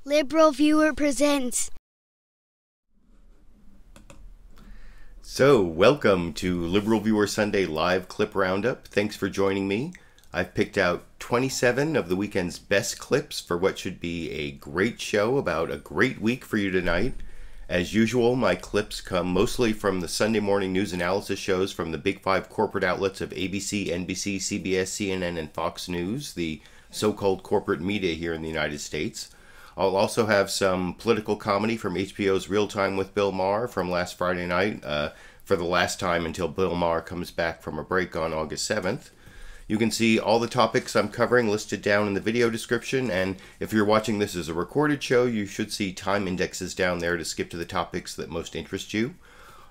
LiberalViewer presents. So, welcome to LiberalViewer Sunday Live Clip Roundup. Thanks for joining me. I've picked out 27 of the weekend's best clips for what should be a great show about a great week for you tonight. As usual, my clips come mostly from the Sunday morning news analysis shows from the big five corporate outlets of ABC, NBC, CBS, CNN, and Fox News, the so-called corporate media here in the United States. I'll also have some political comedy from HBO's Real Time with Bill Maher from last Friday night, for the last time until Bill Maher comes back from a break on August 7th. You can see all the topics I'm covering listed down in the video description, and if you're watching this as a recorded show, you should see time indexes down there to skip to the topics that most interest you.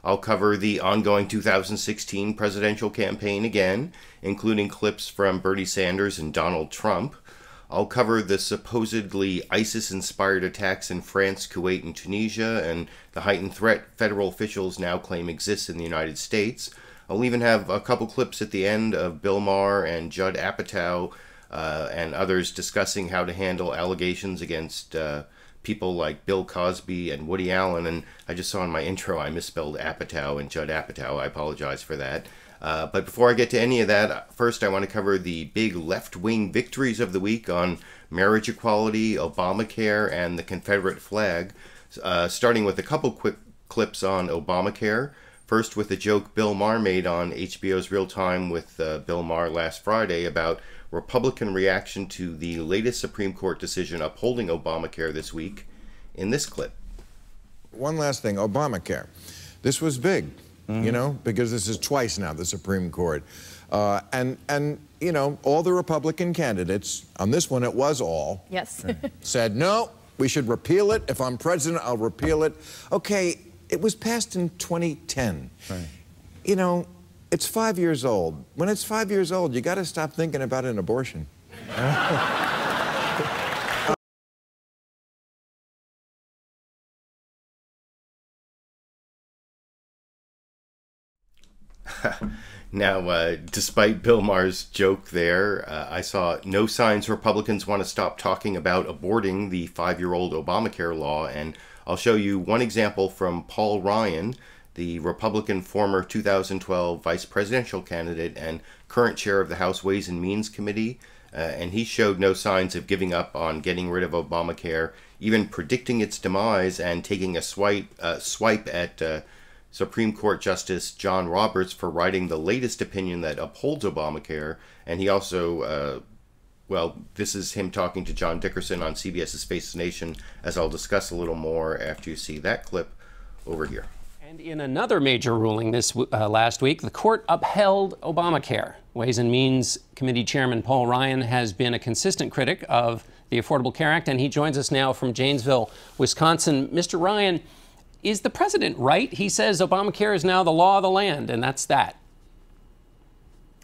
I'll cover the ongoing 2016 presidential campaign again, including clips from Bernie Sanders and Donald Trump. I'll cover the supposedly ISIS-inspired attacks in France, Kuwait, and Tunisia, and the heightened threat federal officials now claim exists in the United States. I'll even have a couple clips at the end of Bill Maher and Judd Apatow and others discussing how to handle allegations against people like Bill Cosby and Woody Allen. And I just saw in my intro I misspelled Apatow and Judd Apatow. I apologize for that. But before I get to any of that, first I want to cover the big left-wing victories of the week on marriage equality, Obamacare, and the Confederate flag, starting with a couple quick clips on Obamacare. First with the joke Bill Maher made on HBO's Real Time with Bill Maher last Friday about Republican reaction to the latest Supreme Court decision upholding Obamacare this week in this clip. One last thing, Obamacare. This was big. You know, because this is twice now, the Supreme Court. And you know, all the Republican candidates, on this one it was all, yes, said, no, we should repeal it. If I'm president, I'll repeal it. Okay, it was passed in 2010. Right. You know, it's 5 years old. When it's 5 years old, you got to stop thinking about an abortion. Now, despite Bill Maher's joke there, I saw no signs Republicans want to stop talking about aborting the 5-year-old Obamacare law, and I'll show you one example from Paul Ryan, the Republican former 2012 vice presidential candidate and current chair of the House Ways and Means Committee, and he showed no signs of giving up on getting rid of Obamacare, even predicting its demise and taking a swipe at Supreme Court Justice John Roberts for writing the latest opinion that upholds Obamacare. And he also, well, this is him talking to John Dickerson on CBS's Face the Nation, as I'll discuss a little more after you see that clip over here. And in another major ruling this last week, the court upheld Obamacare. Ways and Means Committee Chairman Paul Ryan has been a consistent critic of the Affordable Care Act, and he joins us now from Janesville, Wisconsin. Mr. Ryan, is the president right? He says Obamacare is now the law of the land, and that's that.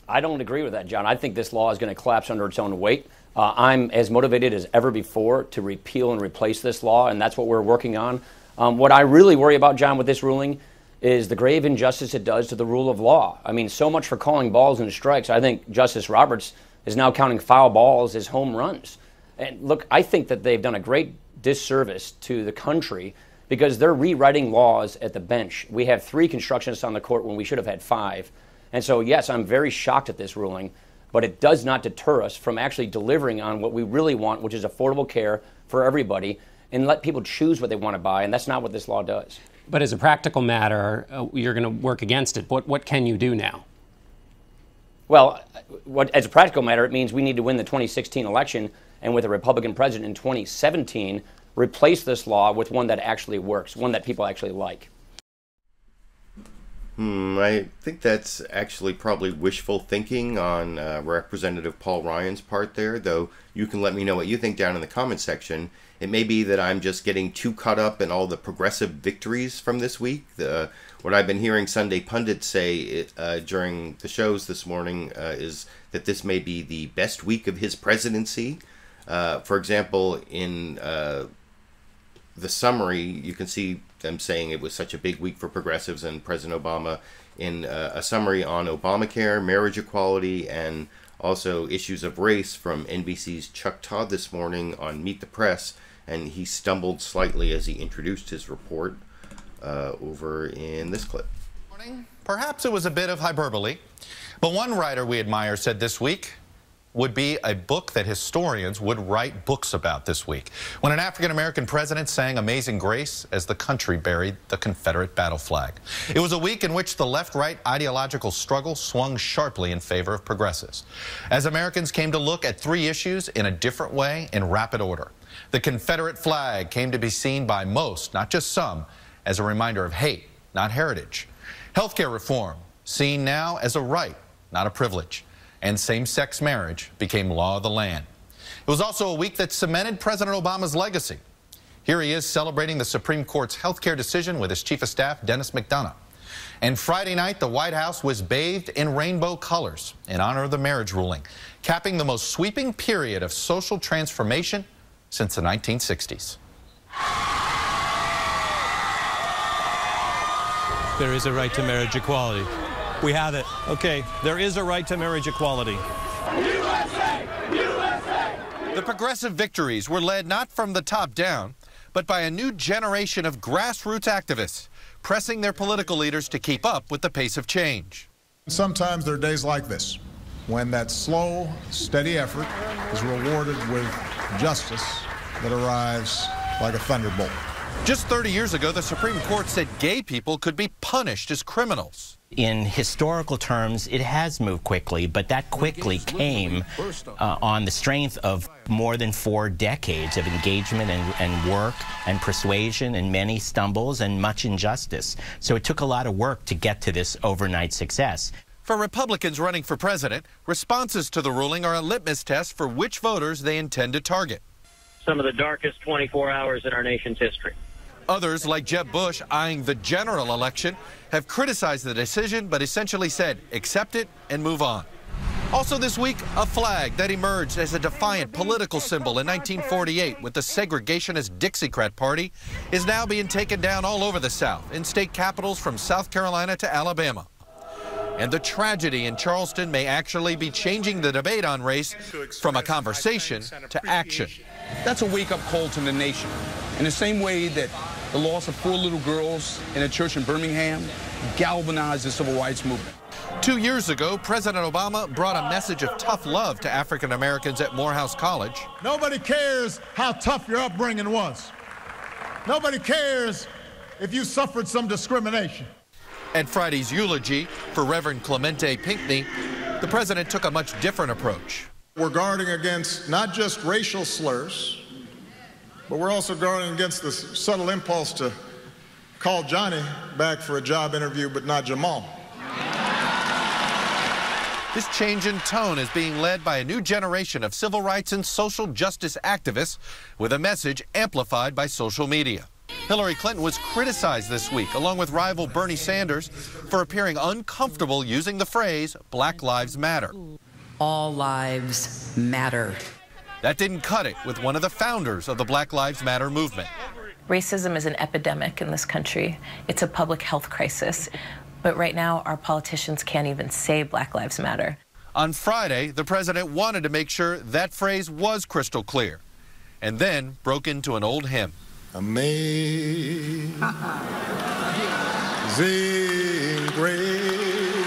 I don't agree with that, John. I think this law is going to collapse under its own weight. I'm as motivated as ever before to repeal and replace this law, and that's what we're working on. What I really worry about, John, with this ruling is the grave injustice it does to the rule of law. I mean, so much for calling balls and strikes. I think Justice Roberts is now counting foul balls as home runs. And look, I think that they've done a great disservice to the country because they're rewriting laws at the bench. We have 3 constructionists on the court when we should have had 5. And so, yes, I'm very shocked at this ruling, but it does not deter us from actually delivering on what we really want, which is affordable care for everybody, and let people choose what they want to buy, and that's not what this law does. But as a practical matter, you're going to work against it. What can you do now? Well, as a practical matter, it means we need to win the 2016 election, and with a Republican president in 2017, replace this law with one that actually works, one that people actually like. I think that's actually probably wishful thinking on Representative Paul Ryan's part there, though you can let me know what you think down in the comment section. It may be that I'm just getting too caught up in all the progressive victories from this week. What I've been hearing Sunday pundits say during the shows this morning is that this may be the best week of his presidency. For example, in the summary, you can see them saying it was such a big week for progressives and President Obama in a summary on Obamacare, marriage equality, and also issues of race from NBC's Chuck Todd this morning on Meet the Press. and he stumbled slightly as he introduced his report over in this clip. Perhaps it was a bit of hyperbole, but one writer we admire said this week would be a book that historians would write books about this week, when an African-American president sang Amazing Grace as the country buried the Confederate battle flag. It was a week in which the left-right ideological struggle swung sharply in favor of progressives, as Americans came to look at three issues in a different way in rapid order. The Confederate flag came to be seen by most, not just some, as a reminder of hate, not heritage. Healthcare reform, seen now as a right, not a privilege. And same-sex marriage became law of the land. It was also a week that cemented President Obama's legacy. Here he is celebrating the Supreme Court's healthcare decision with his chief of staff, Dennis McDonough. And Friday night, the White House was bathed in rainbow colors in honor of the marriage ruling, capping the most sweeping period of social transformation since the 1960s. There is a right to marriage equality. We have it. Okay, there is a right to marriage equality. USA! USA! The progressive victories were led not from the top down, but by a new generation of grassroots activists pressing their political leaders to keep up with the pace of change. Sometimes there are days like this, when that slow, steady effort is rewarded with justice that arrives like a thunderbolt. Just 30 years ago, the Supreme Court said gay people could be punished as criminals. In historical terms, it has moved quickly, but that quickly came on the strength of more than 4 decades of engagement and work and persuasion and many stumbles and much injustice. So it took a lot of work to get to this overnight success. For Republicans running for president, responses to the ruling are a litmus test for which voters they intend to target. Some of the darkest 24 hours in our nation's history. Others, like Jeb Bush, eyeing the general election, have criticized the decision but essentially said, accept it and move on. Also this week, a flag that emerged as a defiant political symbol in 1948 with the segregationist Dixiecrat Party is now being taken down all over the South, in state capitals from South Carolina to Alabama. And the tragedy in Charleston may actually be changing the debate on race from a conversation to action. That's a wake-up call to the nation. In the same way that the loss of 4 little girls in a church in Birmingham galvanized the civil rights movement. 2 years ago, President Obama brought a message of tough love to African Americans at Morehouse College. Nobody cares how tough your upbringing was. Nobody cares if you suffered some discrimination. At Friday's eulogy for Rev Clementa Pickney, the president took a much different approach. We're guarding against not just racial slurs, but we're also guarding against the subtle impulse to call Johnny back for a job interview, but not Jamal. This change in tone is being led by a new generation of civil rights and social justice activists with a message amplified by social media. Hillary Clinton was criticized this week, along with rival Bernie Sanders, for appearing uncomfortable using the phrase Black Lives Matter. All lives matter. That didn't cut it with one of the founders of the Black Lives Matter movement. Racism is an epidemic in this country. It's a public health crisis. But right now, our politicians can't even say Black Lives Matter. On Friday, the president wanted to make sure that phrase was crystal clear, and then broke into an old hymn. Amazing grace,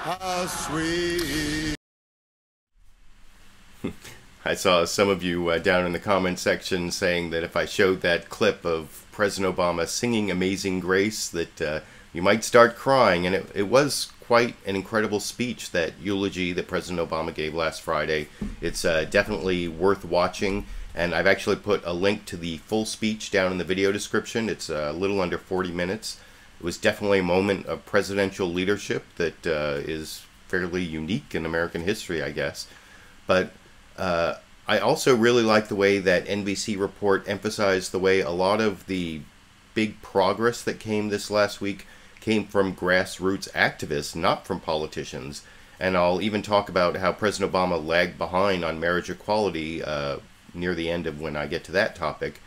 how sweet. I saw some of you down in the comment section saying that if I showed that clip of President Obama singing Amazing Grace, that you might start crying. And it was quite an incredible speech, that eulogy that President Obama gave last Friday. It's definitely worth watching. And I've actually put a link to the full speech down in the video description. It's a little under 40 minutes. It was definitely a moment of presidential leadership that is fairly unique in American history, I guess. But I also really like the way that NBC report emphasized the way a lot of the big progress that came this last week came from grassroots activists, not from politicians. And I'll even talk about how President Obama lagged behind on marriage equality near the end of when I get to that topic.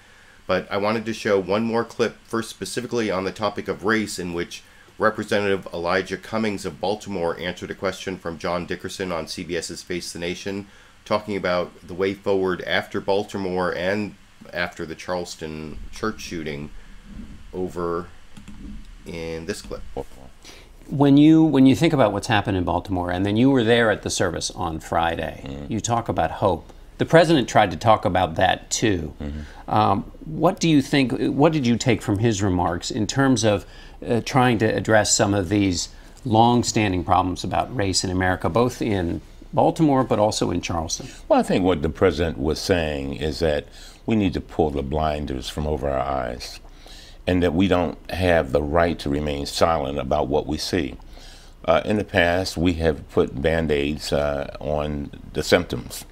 But I wanted to show one more clip, first specifically on the topic of race, in which Representative Elijah Cummings of Baltimore answered a question from John Dickerson on CBS's Face the Nation talking about the way forward after Baltimore and after the Charleston church shooting over in this clip. When you think about what's happened in Baltimore, and then you were there at the service on Friday, you talk about hope. The president tried to talk about that too. What do you think, what did you take from his remarks in terms of trying to address some of these long-standing problems about race in America, both in Baltimore but also in Charleston? Well, I think what the president was saying is that we need to pull the blinders from over our eyes, and that we don't have the right to remain silent about what we see. In the past, we have put Band-Aids on the symptoms.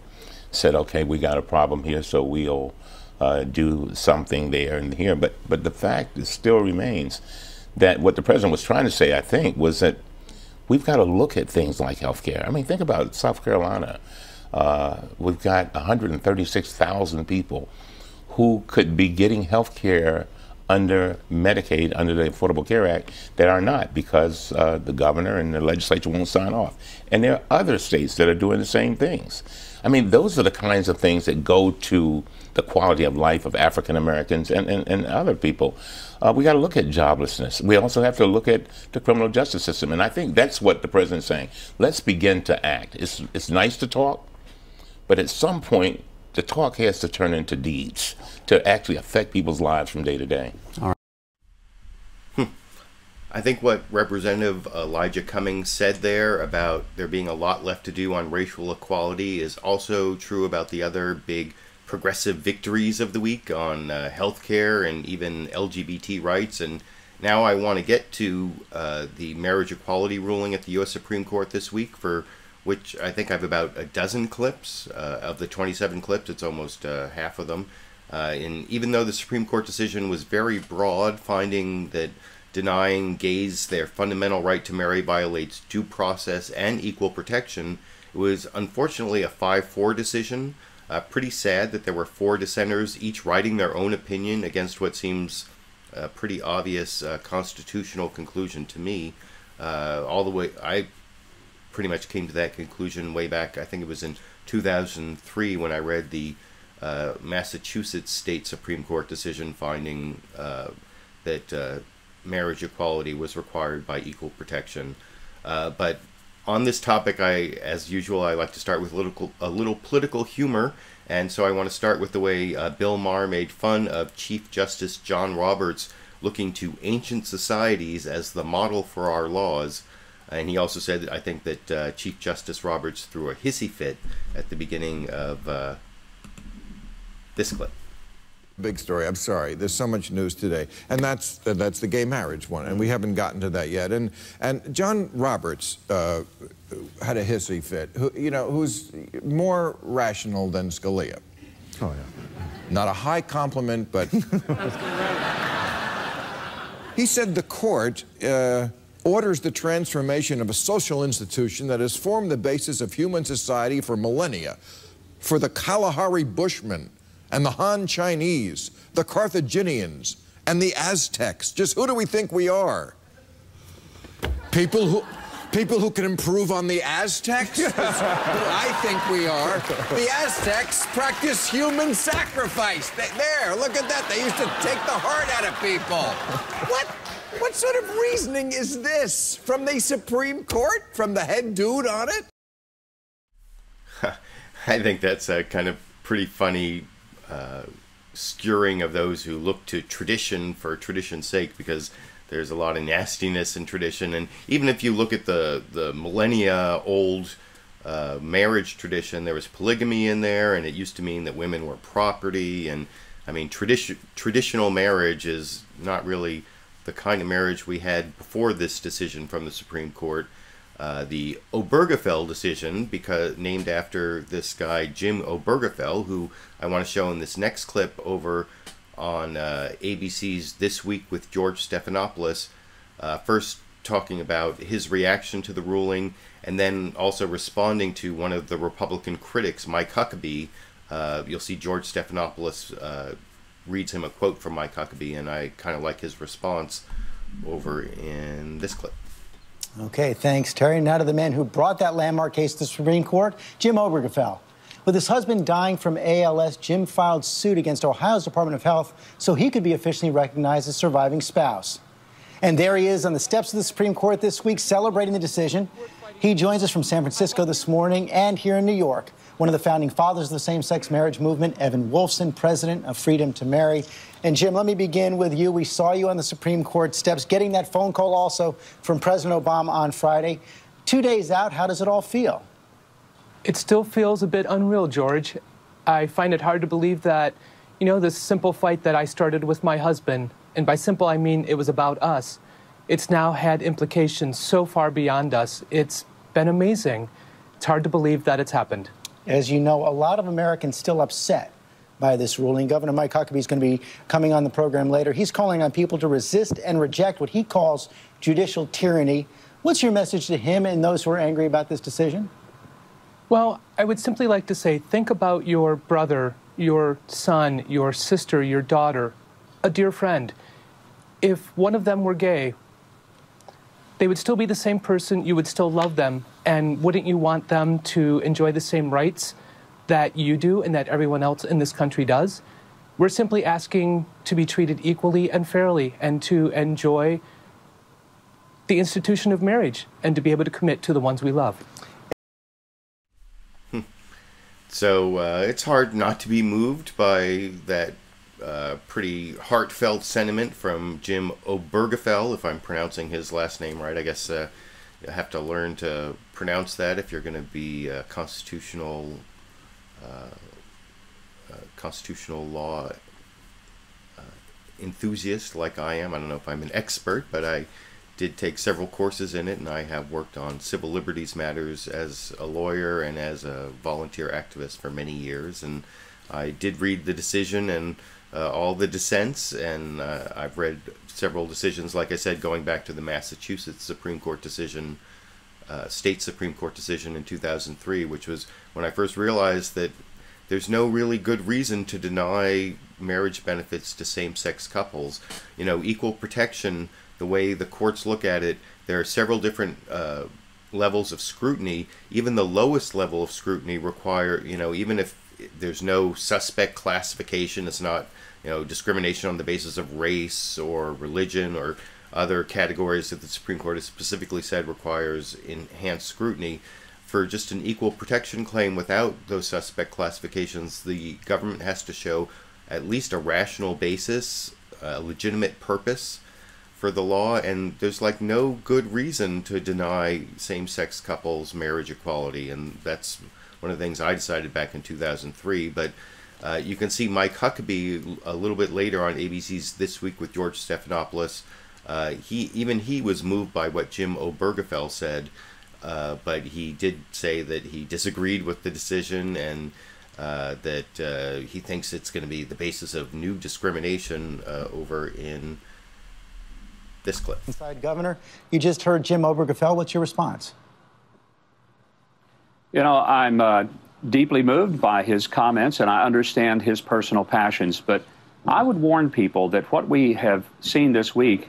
Said, okay, we got a problem here, so we'll do something there and here. But the fact still remains that what the president was trying to say, I think, was that we've got to look at things like health care. I mean, think about South Carolina. We've got 136,000 people who could be getting health care under Medicaid, under the Affordable Care Act, that are not, because the governor and the legislature won't sign off. And there are other states that are doing the same things. I mean, those are the kinds of things that go to the quality of life of African Americans and other people. We got to look at joblessness. We also have to look at the criminal justice system. And I think that's what the president's saying. Let's begin to act. It's nice to talk, but at some point, the talk has to turn into deeds to actually affect people's lives from day to day. All right. I think what Representative Elijah Cummings said there about there being a lot left to do on racial equality is also true about the other big progressive victories of the week on health care and even LGBT rights. And now I want to get to the marriage equality ruling at the U.S. Supreme Court this week, for which I think I have about a dozen clips. Of the 27 clips, it's almost half of them. And even though the Supreme Court decision was very broad, finding that denying gays their fundamental right to marry violates due process and equal protection, it was unfortunately a 5-4 decision. Pretty sad that there were 4 dissenters, each writing their own opinion against what seems a pretty obvious constitutional conclusion to me. All the way, I pretty much came to that conclusion way back, I think it was in 2003, when I read the Massachusetts State Supreme Court decision finding that marriage equality was required by equal protection. But on this topic, as usual, I like to start with a little political humor, and so I want to start with the way Bill Maher made fun of Chief Justice John Roberts looking to ancient societies as the model for our laws. And he also said, I think, that Chief Justice Roberts threw a hissy fit at the beginning of this clip. Big story. I'm sorry. There's so much news today, and that's the gay marriage one, and we haven't gotten to that yet. And John Roberts had a hissy fit. Who's more rational than Scalia? Oh yeah. Not a high compliment, but he said the court orders the transformation of a social institution that has formed the basis of human society for millennia, for the Kalahari Bushmen and the Han Chinese, the Carthaginians, and the Aztecs. Just who do we think we are? People who can improve on the Aztecs? Who I think we are. The Aztecs practice human sacrifice. There, look at that. They used to take the heart out of people. What sort of reasoning is this? From the Supreme Court? From the head dude on it? I think that's a kind of pretty funny skewering of those who look to tradition for tradition's sake, because there's a lot of nastiness in tradition. And even if you look at the millennia old marriage tradition, there was polygamy in there, and it used to mean that women were property. And I mean, traditional marriage is not really the kind of marriage we had before this decision from the Supreme Court. The Obergefell decision, named after this guy Jim Obergefell, who I want to show in this next clip over on ABC's This Week with George Stephanopoulos, first talking about his reaction to the ruling, and then also responding to one of the Republican critics, Mike Huckabee. You'll see George Stephanopoulos reads him a quote from Mike Huckabee, and I kind of like his response over in this clip. Okay, thanks, Terry. Now to the man who brought that landmark case to the Supreme Court, Jim Obergefell. With his husband dying from ALS, Jim filed suit against Ohio's Department of Health so he could be officially recognized as surviving spouse. And there he is on the steps of the Supreme Court this week celebrating the decision. He joins us from San Francisco this morning and here in New York. One of the founding fathers of the same-sex marriage movement, Evan Wolfson, president of Freedom to Marry. And Jim, let me begin with you. We saw you on the Supreme Court steps, getting that phone call also from President Obama on Friday. 2 days out, how does it all feel? It still feels a bit unreal, George. I find it hard to believe that, you know, this simple fight that I started with my husband, and by simple I mean it was about us, it's now had implications so far beyond us. It's been amazing. It's hard to believe that it's happened. As you know, a lot of Americans still upset by this ruling. Governor Mike Huckabee is going to be coming on the program later. He's calling on people to resist and reject what he calls judicial tyranny. What's your message to him and those who are angry about this decision? Well, I would simply like to say, think about your brother, your son, your sister, your daughter, a dear friend. If one of them were gay, they would still be the same person, you would still love them, and wouldn't you want them to enjoy the same rights that you do and that everyone else in this country does? We're simply asking to be treated equally and fairly and to enjoy the institution of marriage and to be able to commit to the ones we love. So it's hard not to be moved by that pretty heartfelt sentiment from Jim Obergefell, if I'm pronouncing his last name right. I guess you have to learn to pronounce that if you're going to be a constitutional law enthusiast like I am. I don't know if I'm an expert, but I did take several courses in it, and I have worked on civil liberties matters as a lawyer and as a volunteer activist for many years. And I did read the decision and all the dissents, and I've read several decisions, like I said, going back to the Massachusetts Supreme Court decision, state Supreme Court decision in 2003, which was when I first realized that there's no really good reason to deny marriage benefits to same-sex couples. You know, equal protection, the way the courts look at it, there are several different levels of scrutiny. Even the lowest level of scrutiny require, you know, even if there's no suspect classification, it's not, you know, discrimination on the basis of race or religion or other categories that the Supreme Court has specifically said requires enhanced scrutiny. For just an equal protection claim without those suspect classifications, the government has to show at least a rational basis, a legitimate purpose for the law, and there's like no good reason to deny same-sex couples marriage equality, and that's one of the things I decided back in 2003. But you can see Mike Huckabee a little bit later on ABC's This Week with George Stephanopoulos. He was moved by what Jim Obergefell said, but he did say that he disagreed with the decision and that he thinks it's going to be the basis of new discrimination over in this clip. Inside, Governor, you just heard Jim Obergefell. What's your response? You know, I'm deeply moved by his comments, and I understand his personal passions, but I would warn people that what we have seen this week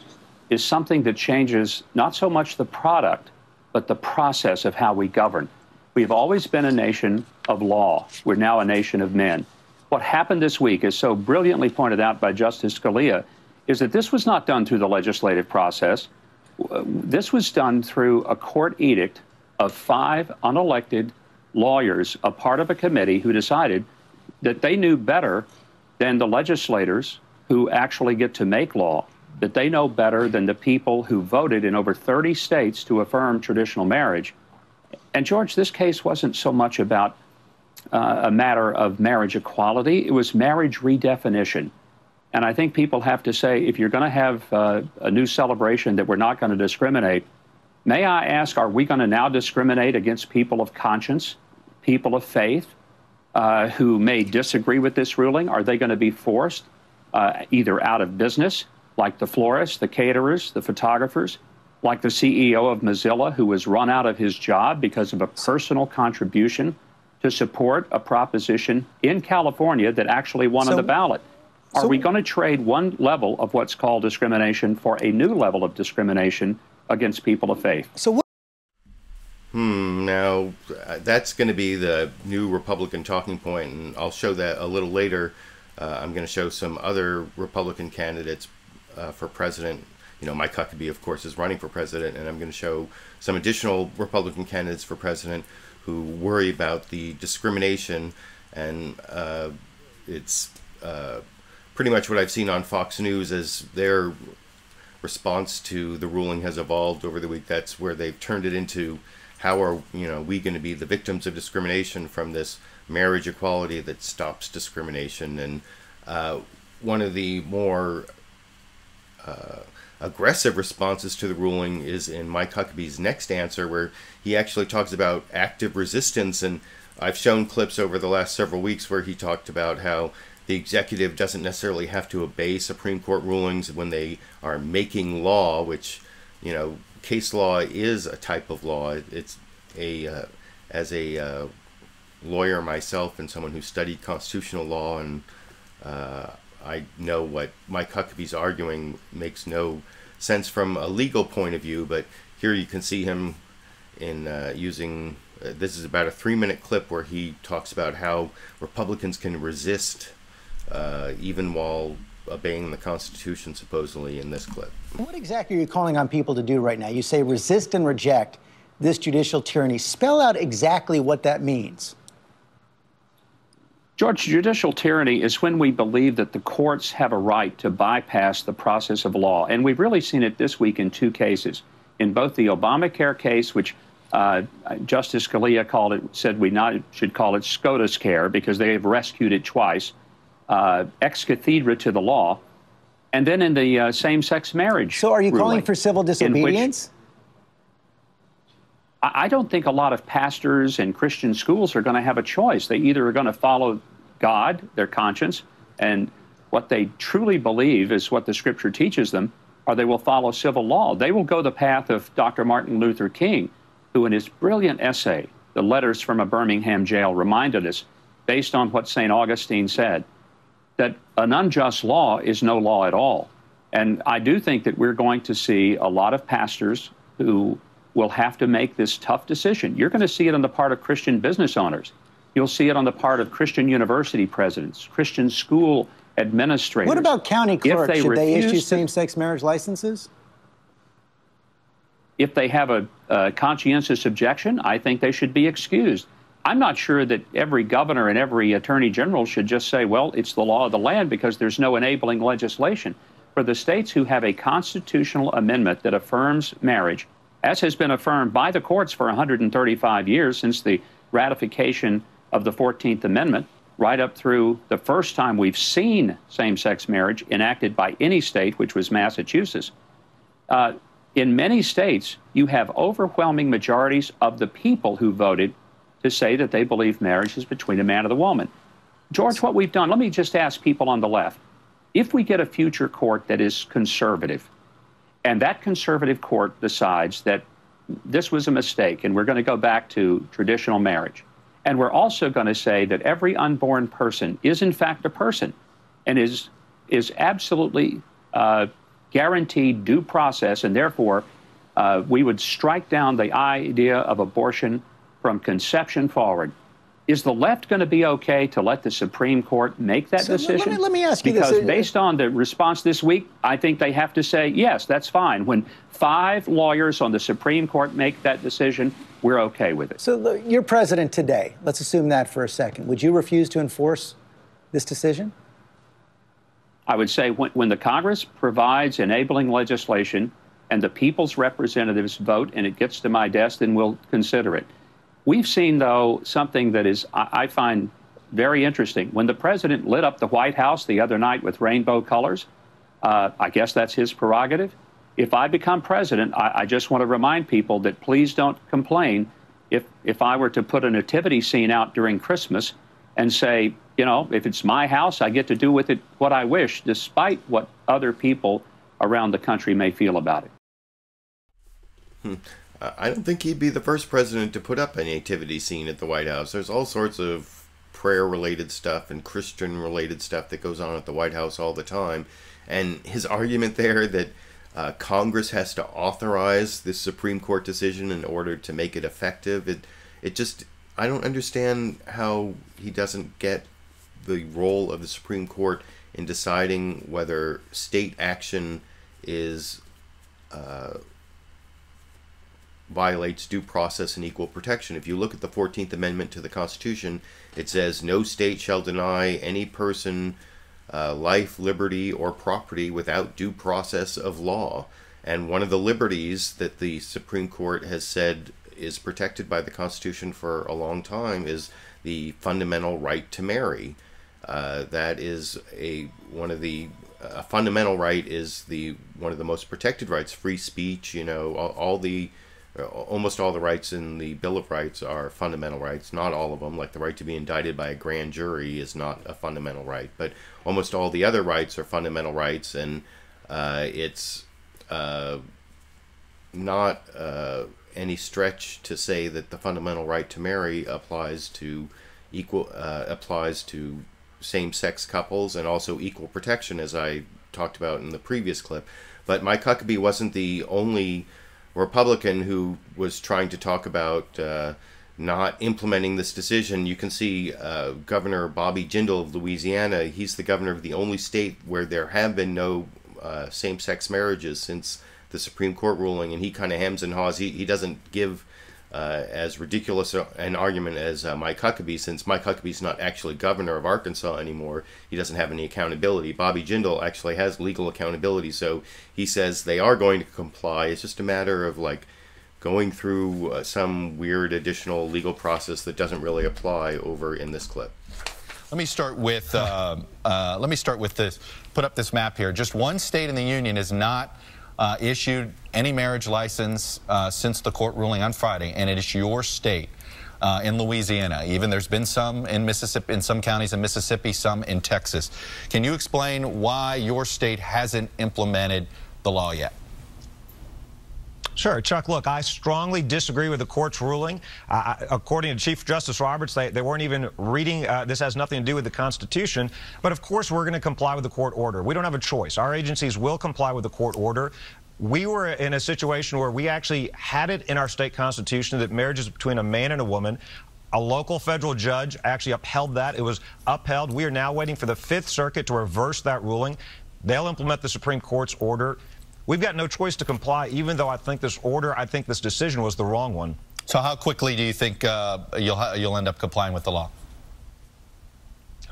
is something that changes not so much the product, but the process of how we govern. We've always been a nation of law. We're now a nation of men. What happened this week is so brilliantly pointed out by Justice Scalia is that this was not done through the legislative process. This was done through a court edict of 5 unelected lawyers, a part of a committee who decided that they knew better than the legislators who actually get to make law, that they know better than the people who voted in over 30 states to affirm traditional marriage. And George, this case wasn't so much about a matter of marriage equality. It was marriage redefinition. And I think people have to say, if you're going to have a new celebration that we're not going to discriminate, may I ask, are we going to now discriminate against people of conscience, people of faith, who may disagree with this ruling? Are they going to be forced either out of business, like the florists, the caterers, the photographers, like the CEO of Mozilla, who was run out of his job because of a personal contribution to support a proposition in California that actually won on the ballot? Are we going to trade one level of what's called discrimination for a new level of discrimination against people of faith? Now, well, that's going to be the new Republican talking point, and I'll show that a little later. I'm going to show some other Republican candidates for president. You know, Mike Huckabee, of course, is running for president, and I'm going to show some additional Republican candidates for president who worry about the discrimination, and it's pretty much what I've seen on Fox News as their response to the ruling has evolved over the week. That's where they've turned it into, how are we going to be the victims of discrimination from this marriage equality that stops discrimination? And one of the more aggressive responses to the ruling is in Mike Huckabee's next answer, where he actually talks about active resistance. And I've shown clips over the last several weeks where he talked about how the executive doesn't necessarily have to obey Supreme Court rulings when they are making law, which, case law is a type of law. It's as a lawyer myself and someone who studied constitutional law, and I know what Mike Huckabee's arguing makes no sense from a legal point of view, but here you can see him in using, this is about a 3-minute clip where he talks about how Republicans can resist even while obeying the Constitution, supposedly, in this clip. What exactly are you calling on people to do right now? You say resist and reject this judicial tyranny. Spell out exactly what that means. George, judicial tyranny is when we believe that the courts have a right to bypass the process of law. And we've really seen it this week in 2 cases. In both the Obamacare case, which Justice Scalia said we should call it SCOTUS care because they have rescued it twice, ex cathedra to the law, and then in the same-sex marriage. So are you calling for civil disobedience? I don't think a lot of pastors and Christian schools are going to have a choice. They either are going to follow God, their conscience, and what they truly believe is what the Scripture teaches them, or they will follow civil law. They will go the path of Dr. Martin Luther King, who in his brilliant essay, The Letters from a Birmingham Jail, reminded us, based on what St. Augustine said, that an unjust law is no law at all. And I do think that we're going to see a lot of pastors who will have to make this tough decision. You're going to see it on the part of Christian business owners. You'll see it on the part of Christian university presidents, Christian school administrators. What about county clerks? Should they issue same-sex marriage licenses? If they have a conscientious objection, I think they should be excused. I'm not sure that every governor and every attorney general should just say, well, it's the law of the land because there's no enabling legislation. For the states who have a constitutional amendment that affirms marriage, as has been affirmed by the courts for 135 years since the ratification of the 14th Amendment, right up through the first time we've seen same-sex marriage enacted by any state, which was Massachusetts. In many states, you have overwhelming majorities of the people who voted to say that they believe marriage is between a man and a woman. George, what we've done, let me just ask people on the left, if we get a future court that is conservative, and that conservative court decides that this was a mistake and we're going to go back to traditional marriage, and we're also going to say that every unborn person is in fact a person and is absolutely guaranteed due process, and therefore we would strike down the idea of abortion from conception forward. Is the left going to be okay to let the Supreme Court make that decision? Let me ask you this. Because based on the response this week, I think they have to say, yes, that's fine. When 5 lawyers on the Supreme Court make that decision, we're okay with it. So you're president today. Let's assume that for a second. Would you refuse to enforce this decision? I would say when the Congress provides enabling legislation and the people's representatives vote and it gets to my desk, then we'll consider it. We've seen, though, something that is, I find very interesting. When the president lit up the White House the other night with rainbow colors, I guess that's his prerogative. If I become president, I just want to remind people that please don't complain if I were to put a nativity scene out during Christmas and say, if it's my house, I get to do with it what I wish, despite what other people around the country may feel about it. I don't think he'd be the first president to put up a nativity scene at the White House. There's all sorts of prayer-related stuff and Christian-related stuff that goes on at the White House all the time. And his argument there that Congress has to authorize this Supreme Court decision in order to make it effective, I don't understand how he doesn't get the role of the Supreme Court in deciding whether state action is violates due process and equal protection. If you look at the 14th Amendment to the Constitution, it says no state shall deny any person life, liberty, or property without due process of law. And one of the liberties that the Supreme Court has said is protected by the Constitution for a long time is the fundamental right to marry. That is a fundamental right is one of the most protected rights. Free speech, you know, almost all the rights in the Bill of Rights are fundamental rights. Not all of them, like the right to be indicted by a grand jury is not a fundamental right, but almost all the other rights are fundamental rights, and it's not any stretch to say that the fundamental right to marry applies to same-sex couples and also equal protection, as I talked about in the previous clip. But Mike Huckabee wasn't the only Republican who was trying to talk about not implementing this decision. You can see Governor Bobby Jindal of Louisiana. He's the governor of the only state where there have been no same-sex marriages since the Supreme Court ruling, and he kind of hems and haws. He doesn't give as ridiculous an argument as Mike Huckabee, since Mike Huckabee's not actually governor of Arkansas anymore. He doesn't have any accountability. Bobby Jindal actually has legal accountability, so he says they are going to comply. It's just a matter of like going through some weird additional legal process that doesn't really apply over in this clip. Let me start with this. Put up this map here. Just one state in the union has not issued any marriage license since the court ruling on Friday, and it is your state in Louisiana. Even there's been some in Mississippi, in some counties in Mississippi, some in Texas. Can you explain why your state hasn't implemented the law yet? Sure, Chuck, look, I strongly disagree with the court's ruling. According to Chief Justice Roberts, they weren't even reading, this has nothing to do with the Constitution, but of course we're going to comply with the court order. We don't have a choice. Our agencies will comply with the court order. We were in a situation where we actually had it in our state constitution that marriage is between a man and a woman. A local federal judge actually upheld that. It was upheld. We are now waiting for the Fifth Circuit to reverse that ruling. They'll implement the Supreme Court's order. We've got no choice to comply, even though I think this decision was the wrong one. So how quickly do you think you'll end up complying with the law?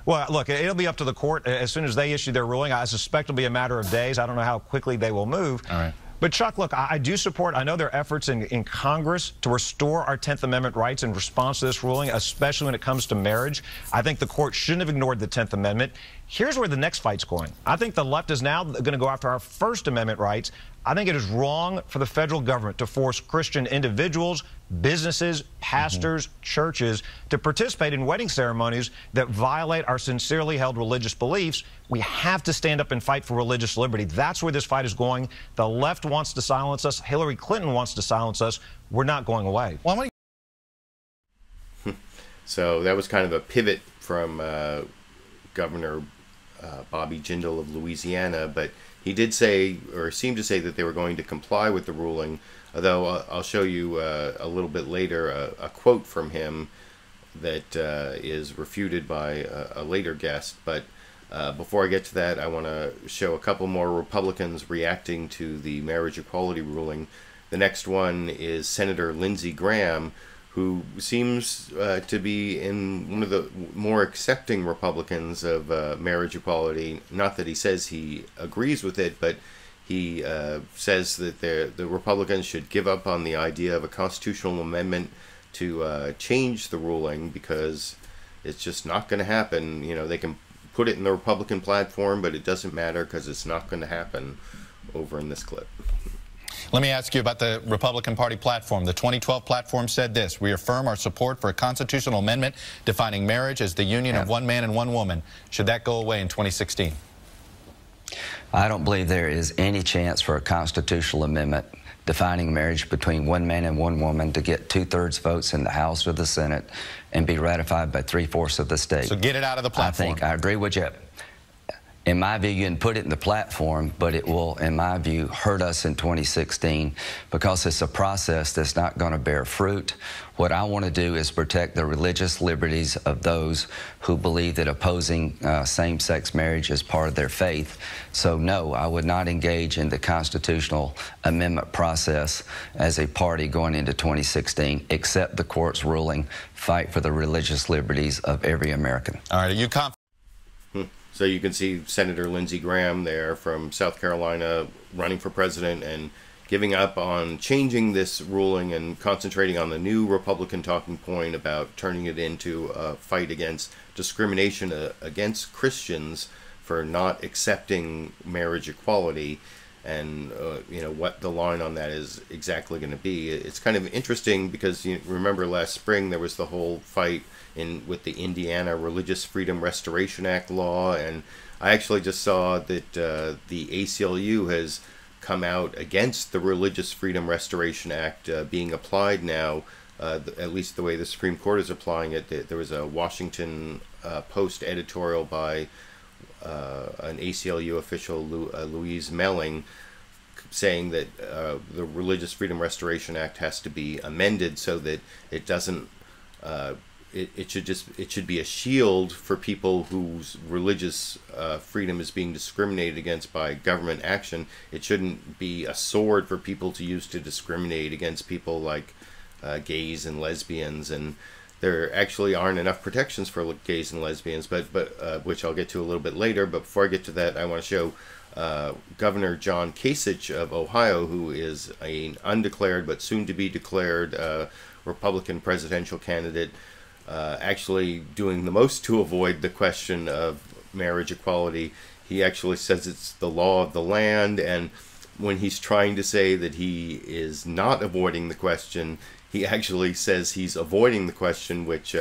Well, look, it'll be up to the court as soon as they issue their ruling. I suspect it'll be a matter of days. I don't know how quickly they will move. All right. But, Chuck, look, I do support, I know there are efforts in Congress to restore our 10th Amendment rights in response to this ruling, especially when it comes to marriage. I think the court shouldn't have ignored the 10th Amendment. Here's where the next fight's going. I think the left is now going to go after our First Amendment rights. I think it is wrong for the federal government to force Christian individuals, businesses, pastors, churches to participate in wedding ceremonies that violate our sincerely held religious beliefs. We have to stand up and fight for religious liberty. That's where this fight is going. The left wants to silence us. Hillary Clinton wants to silence us. We're not going away. So that was kind of a pivot from Governor Bobby Jindal of Louisiana, but he did say, or seemed to say, that they were going to comply with the ruling, although I'll show you a little bit later a quote from him that is refuted by a later guest. But before I get to that, I want to show a couple more Republicans reacting to the marriage equality ruling. The next one is Senator Lindsey Graham, who seems to be in one of the more accepting Republicans of marriage equality. Not that he says he agrees with it, but he says that the Republicans should give up on the idea of a constitutional amendment to change the ruling, because it's just not going to happen. You know, they can put it in the Republican platform, but it doesn't matter because it's not going to happen over in this clip. Let me ask you about the Republican Party platform. The 2012 platform said this: "We affirm our support for a constitutional amendment defining marriage as the union of one man and one woman." Should that go away in 2016? I don't believe there is any chance for a constitutional amendment defining marriage between one man and one woman to get 2/3 votes in the House or the Senate and be ratified by 3/4 of the state. So get it out of the platform. I agree with you. In my view, you can put it in the platform, but it will, in my view, hurt us in 2016 because it's a process that's not going to bear fruit. What I want to do is protect the religious liberties of those who believe that opposing same-sex marriage is part of their faith. So no, I would not engage in the constitutional amendment process as a party going into 2016, accept the court's ruling, fight for the religious liberties of every American. All right, are you So you can see Senator Lindsey Graham there from South Carolina running for president and giving up on changing this ruling and concentrating on the new Republican talking point about turning it into a fight against discrimination against Christians for not accepting marriage equality. And you know what the line on that is exactly going to be. It's kind of interesting because you remember last spring there was the whole fight with the Indiana Religious Freedom Restoration Act law, and I actually just saw that the ACLU has come out against the Religious Freedom Restoration Act being applied now, at least the way the Supreme Court is applying it. There was a Washington Post editorial by an ACLU official, Louise Melling, saying that the Religious Freedom Restoration Act has to be amended so that it doesn't it should be a shield for people whose religious freedom is being discriminated against by government action. It shouldn't be a sword for people to use to discriminate against people like gays and lesbians. And there actually aren't enough protections for gays and lesbians, but which I'll get to a little bit later. But before I get to that, I want to show Governor John Kasich of Ohio, who is an undeclared but soon-to-be declared Republican presidential candidate, actually doing the most to avoid the question of marriage equality. He actually says it's the law of the land, and when he's trying to say that he is not avoiding the question, he actually says he's avoiding the question, which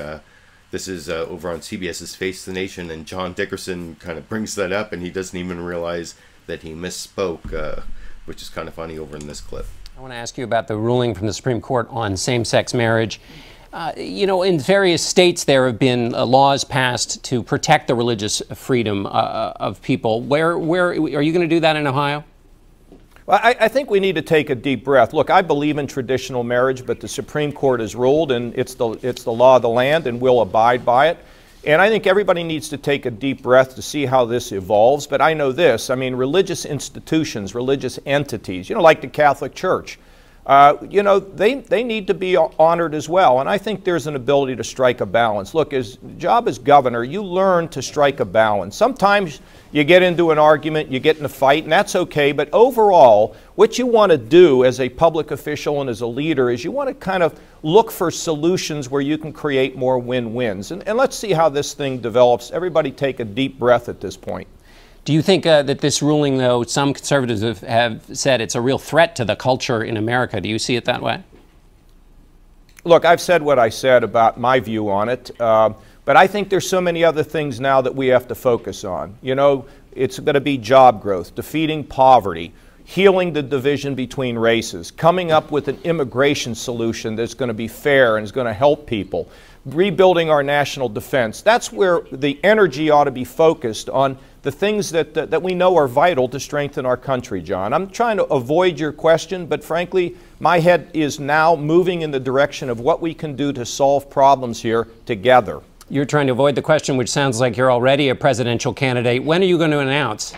this is over on CBS's Face the Nation, and John Dickerson kind of brings that up, and he doesn't even realize that he misspoke, which is kind of funny over in this clip. I want to ask you about the ruling from the Supreme Court on same-sex marriage. You know, in various states there have been laws passed to protect the religious freedom of people. Where are you going to do that in Ohio? Well, I think we need to take a deep breath. Look, I believe in traditional marriage, but the Supreme Court has ruled, and it's the law of the land, and we'll abide by it. And I think everybody needs to take a deep breath to see how this evolves. But I know this, I mean, religious institutions, religious entities, you know, like the Catholic Church, you know, they need to be honored as well. And I think there's an ability to strike a balance. Look, as job as governor, you learn to strike a balance. Sometimes you get into an argument, you get in a fight, and that's okay. But overall, what you want to do as a public official and as a leader is you want to kind of look for solutions where you can create more win-wins. And let's see how this thing develops. Everybody take a deep breath at this point. Do you think that this ruling, though, some conservatives have said it's a real threat to the culture in America? Do you see it that way? Look, I've said what I said about my view on it, but I think there's so many other things now that we have to focus on. You know, it's going to be job growth, defeating poverty, healing the division between races, coming up with an immigration solution that's going to be fair and is going to help people, rebuilding our national defense. That's where the energy ought to be focused on, the things that we know are vital to strengthen our country, John. I'm trying to avoid your question, but frankly, my head is now moving in the direction of what we can do to solve problems here together. You're trying to avoid the question, which sounds like you're already a presidential candidate. When are you going to announce?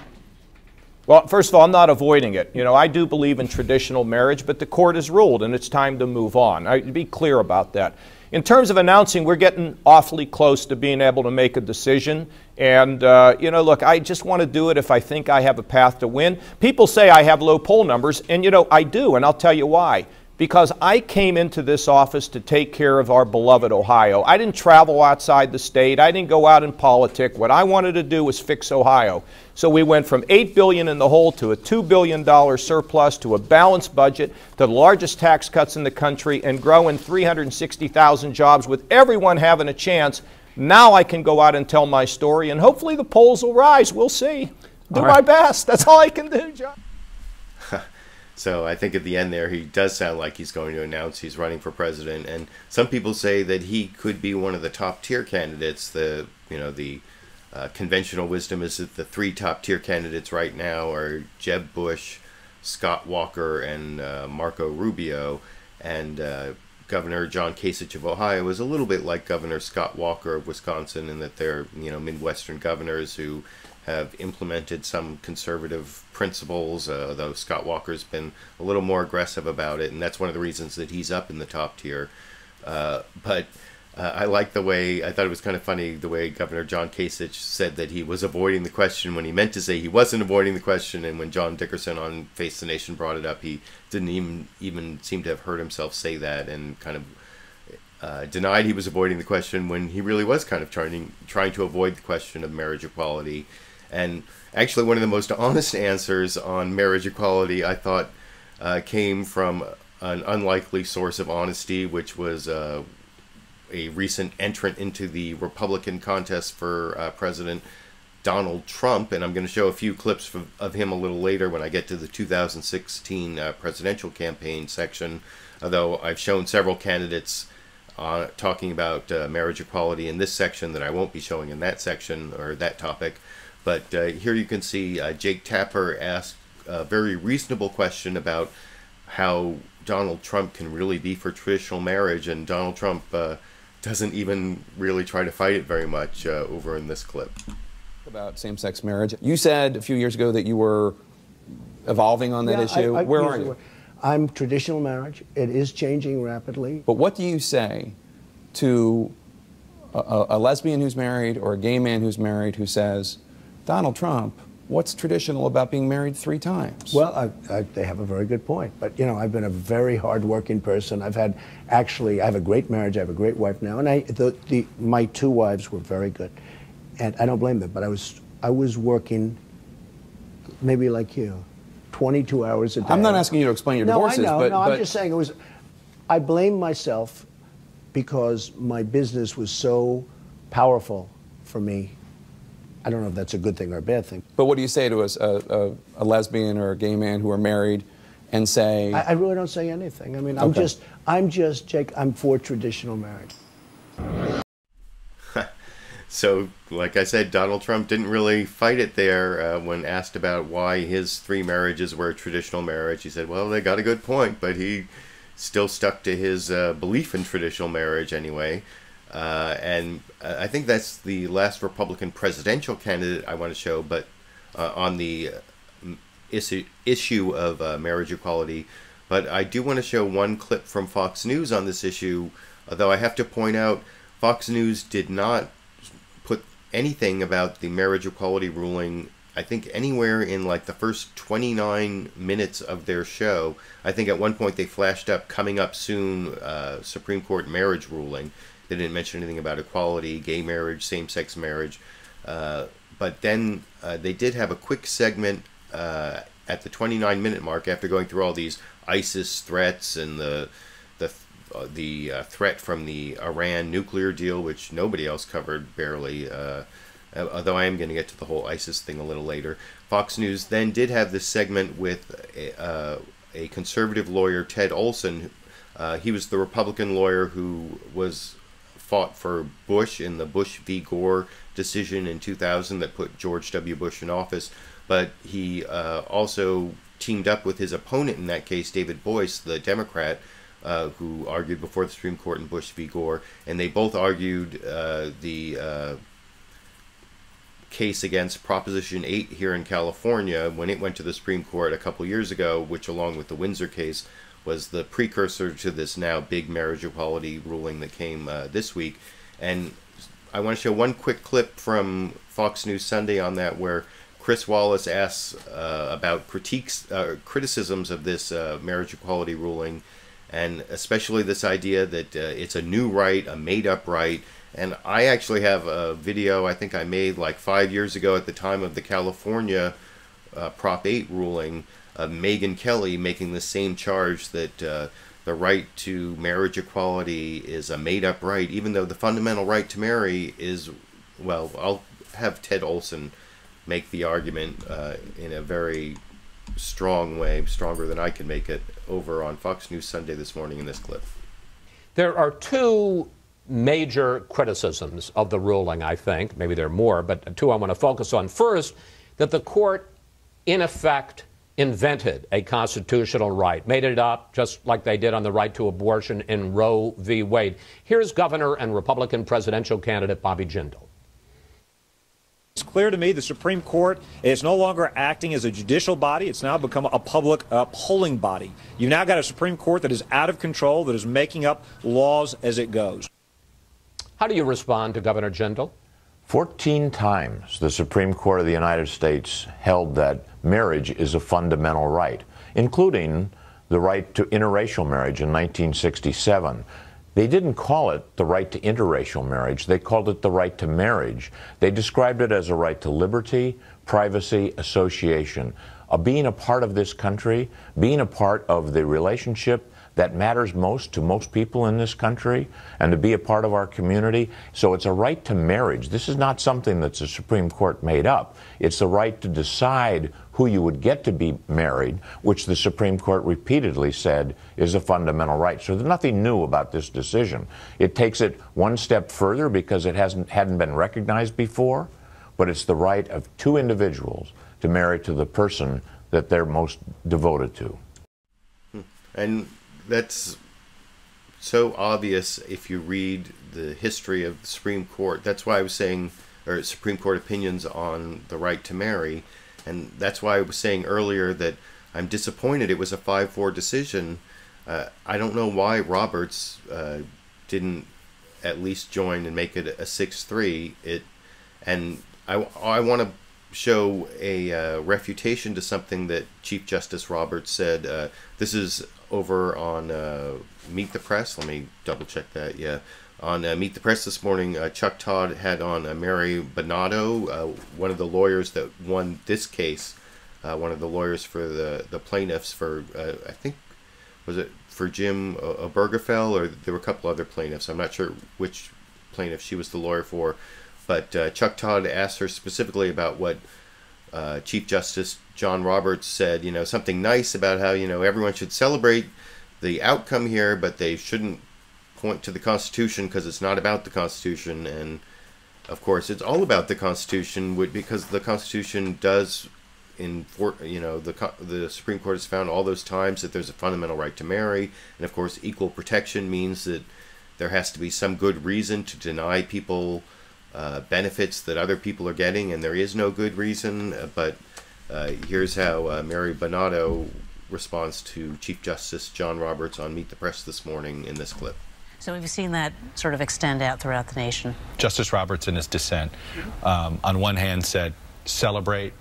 Well, first of all, I'm not avoiding it. You know, I do believe in traditional marriage, but the court has ruled, and it's time to move on. I'd be clear about that. In terms of announcing, we're getting awfully close to being able to make a decision. And, you know, look, I just want to do it if I think I have a path to win. People say I have low poll numbers, and, you know, I do, and I'll tell you why. Because I came into this office to take care of our beloved Ohio. I didn't travel outside the state. I didn't go out and politic. What I wanted to do was fix Ohio. So we went from $8 billion in the hole to a $2 billion surplus to a balanced budget to the largest tax cuts in the country and growing 360,000 jobs with everyone having a chance. Now I can go out and tell my story, and hopefully the polls will rise. We'll see. Do my best. That's all I can do, John. So I think at the end there, he does sound like he's going to announce he's running for president. And some people say that he could be one of the top tier candidates, the conventional wisdom is that the three top-tier candidates right now are Jeb Bush, Scott Walker, and Marco Rubio. And Governor John Kasich of Ohio is a little bit like Governor Scott Walker of Wisconsin in that they're, Midwestern governors who have implemented some conservative principles, though Scott Walker's been a little more aggressive about it, and that's one of the reasons that he's up in the top tier. But I like the way, I thought it was kind of funny, the way Governor John Kasich said that he was avoiding the question when he meant to say he wasn't avoiding the question, and when John Dickerson on Face the Nation brought it up, he didn't even seem to have heard himself say that, and kind of denied he was avoiding the question when he really was kind of trying to avoid the question of marriage equality. And actually one of the most honest answers on marriage equality, I thought, came from an unlikely source of honesty, which was a recent entrant into the Republican contest for President, Donald Trump. And I'm going to show a few clips of him a little later when I get to the 2016 presidential campaign section, although I've shown several candidates talking about marriage equality in this section that I won't be showing in that section or that topic. But here you can see Jake Tapper asked a very reasonable question about how Donald Trump can really be for traditional marriage, and Donald Trump doesn't even really try to fight it very much over in this clip. About same-sex marriage. You said a few years ago that you were evolving on that issue. Where are you? I'm traditional marriage. It is changing rapidly. But what do you say to a lesbian who's married or a gay man who's married who says, Donald Trump, what's traditional about being married 3 times? Well, they have a very good point. But, I've been a very hard-working person. I have a great marriage. I have a great wife now. And my 2 wives were very good. And I don't blame them. But I was working, maybe like you, 22 hours a day. I'm not asking you to explain your divorces. No, but I'm just saying I blame myself because my business was so powerful for me. I don't know if that's a good thing or a bad thing. But what do you say to a lesbian or a gay man who are married and say... I really don't say anything. I mean, I'm just, Jake, I'm for traditional marriage. So, like I said, Donald Trump didn't really fight it there when asked about why his 3 marriages were traditional marriage. He said, well, they got a good point, but he still stuck to his belief in traditional marriage anyway. And I think that's the last Republican presidential candidate I want to show, but on the issue of marriage equality. But I do want to show one clip from Fox News on this issue, although I have to point out Fox News did not put anything about the marriage equality ruling, I think, anywhere in like the first 29 minutes of their show. I think at one point they flashed up coming up soon Supreme Court marriage ruling. They didn't mention anything about equality, gay marriage, same-sex marriage. But then they did have a quick segment at the 29-minute mark after going through all these ISIS threats and the threat from the Iran nuclear deal, which nobody else covered barely, although I am going to get to the whole ISIS thing a little later. Fox News then did have this segment with a conservative lawyer, Ted Olson. He was the Republican lawyer who fought for Bush in the Bush v. Gore decision in 2000 that put George W. Bush in office, but he also teamed up with his opponent in that case, David Boyce, the Democrat, who argued before the Supreme Court in Bush v. Gore, and they both argued the case against Proposition 8 here in California when it went to the Supreme Court a couple years ago, which along with the Windsor case was the precursor to this now big marriage equality ruling that came this week. And I want to show one quick clip from Fox News Sunday on that, where Chris Wallace asks about criticisms of this marriage equality ruling, and especially this idea that it's a new right, a made-up right. And I actually have a video I think I made like 5 years ago at the time of the California Prop 8 ruling, Megyn Kelly making the same charge that the right to marriage equality is a made-up right, even though the fundamental right to marry is, well, I'll have Ted Olson make the argument in a very strong way, stronger than I can make it, over on Fox News Sunday this morning in this clip. There are 2 major criticisms of the ruling, I think. Maybe there are more, but two I want to focus on. First, that the court, in effect, invented a constitutional right, made it up just like they did on the right to abortion in Roe v. Wade. Here's Governor and Republican presidential candidate Bobby Jindal. It's clear to me the Supreme Court is no longer acting as a judicial body. It's now become a public polling body. You've now got a Supreme Court that is out of control, that is making up laws as it goes. How do you respond to Governor Jindal? 14 times the Supreme Court of the United States held that marriage is a fundamental right, including the right to interracial marriage in 1967. They didn't call it the right to interracial marriage. They called it the right to marriage. They described it as a right to liberty, privacy, association, being a part of this country, being a part of the relationship that matters most to most people in this country, and to be a part of our community. So it's a right to marriage. This is not something that the Supreme Court made up. It's the right to decide who you would get to be married, which the Supreme Court repeatedly said is a fundamental right. So there's nothing new about this decision. It takes it one step further because it hadn't been recognized before, but it's the right of two individuals to marry to the person that they're most devoted to. And that's so obvious if you read the history of the Supreme Court. That's why I was saying, or Supreme Court opinions on the right to marry. And that's why I was saying earlier that I'm disappointed it was a 5-4 decision. I don't know why Roberts didn't at least join and make it a 6-3. And I want to show a refutation to something that Chief Justice Roberts said. This is over on Meet the Press. Let me double check that. Yeah, on Meet the Press this morning, Chuck Todd had on Mary Bonato, one of the lawyers that won this case, one of the lawyers for the plaintiffs for, I think, was it for Jim Obergefell, or there were a couple other plaintiffs. I'm not sure which plaintiff she was the lawyer for, but Chuck Todd asked her specifically about what Chief Justice John Roberts said, something nice about how, everyone should celebrate the outcome here, but they shouldn't point to the Constitution because it's not about the Constitution. And of course, it's all about the Constitution because the Constitution does, the Supreme Court has found all those times that there's a fundamental right to marry. And of course, equal protection means that there has to be some good reason to deny people benefits that other people are getting, and there is no good reason. But here's how Mary Bonato responds to Chief Justice John Roberts on Meet the Press this morning in this clip. So we've seen that sort of extend out throughout the nation. Justice Roberts, in his dissent, on one hand said, celebrate.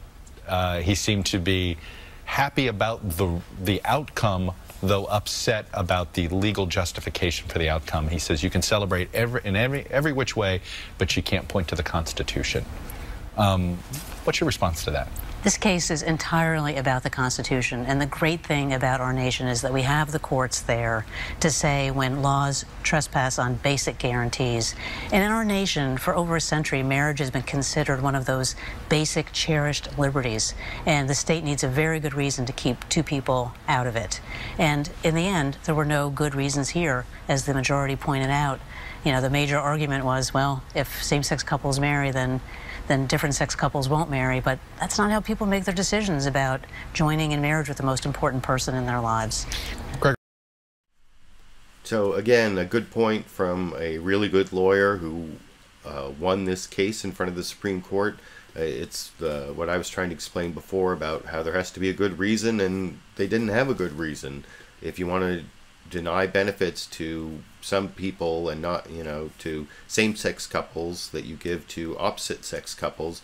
He seemed to be happy about the outcome, though upset about the legal justification for the outcome. He says you can celebrate in every which way, but you can't point to the Constitution. What's your response to that? This case is entirely about the Constitution, and the great thing about our nation is that we have the courts there to say when laws trespass on basic guarantees. And in our nation, for over a century, marriage has been considered one of those basic, cherished liberties, and the state needs a very good reason to keep two people out of it. And in the end, there were no good reasons here, as the majority pointed out. The major argument was, well, if same-sex couples marry, then different-sex couples won't marry, but that's not how people make their decisions about joining in marriage with the most important person in their lives. So again, a good point from a really good lawyer who won this case in front of the Supreme Court. It's what I was trying to explain before about how there has to be a good reason, and they didn't have a good reason. If you want to deny benefits to some people and not, to same-sex couples that you give to opposite-sex couples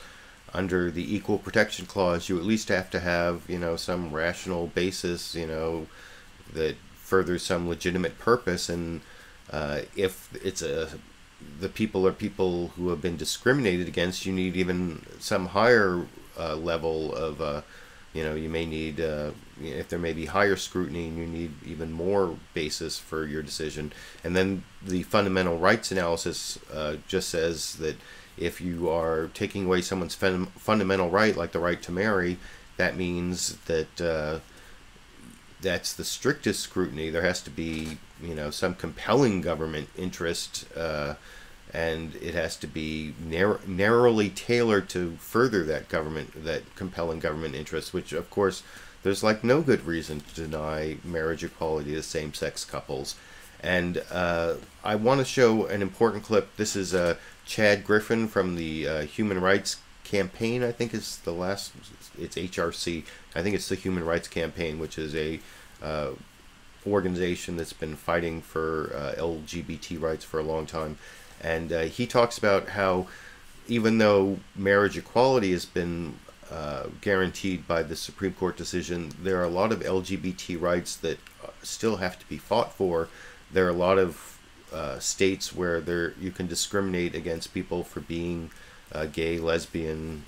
under the Equal Protection Clause, you at least have to have, some rational basis, that furthers some legitimate purpose. And if it's the people are people who have been discriminated against, you need even some higher level of you may need, if there may be higher scrutiny, and you need even more basis for your decision. And then the fundamental rights analysis just says that if you are taking away someone's fundamental right, like the right to marry, that means that that's the strictest scrutiny. There has to be, some compelling government interest, and it has to be narrowly tailored to further that compelling government interest, which, of course, there's like no good reason to deny marriage equality to same-sex couples. And I want to show an important clip. This is Chad Griffin from the Human Rights Campaign, I think is the last, it's HRC. I think it's the Human Rights Campaign, which is a organization that's been fighting for LGBT rights for a long time. And he talks about how even though marriage equality has been guaranteed by the Supreme Court decision, there are a lot of LGBT rights that still have to be fought for. There are a lot of states where you can discriminate against people for being gay, lesbian,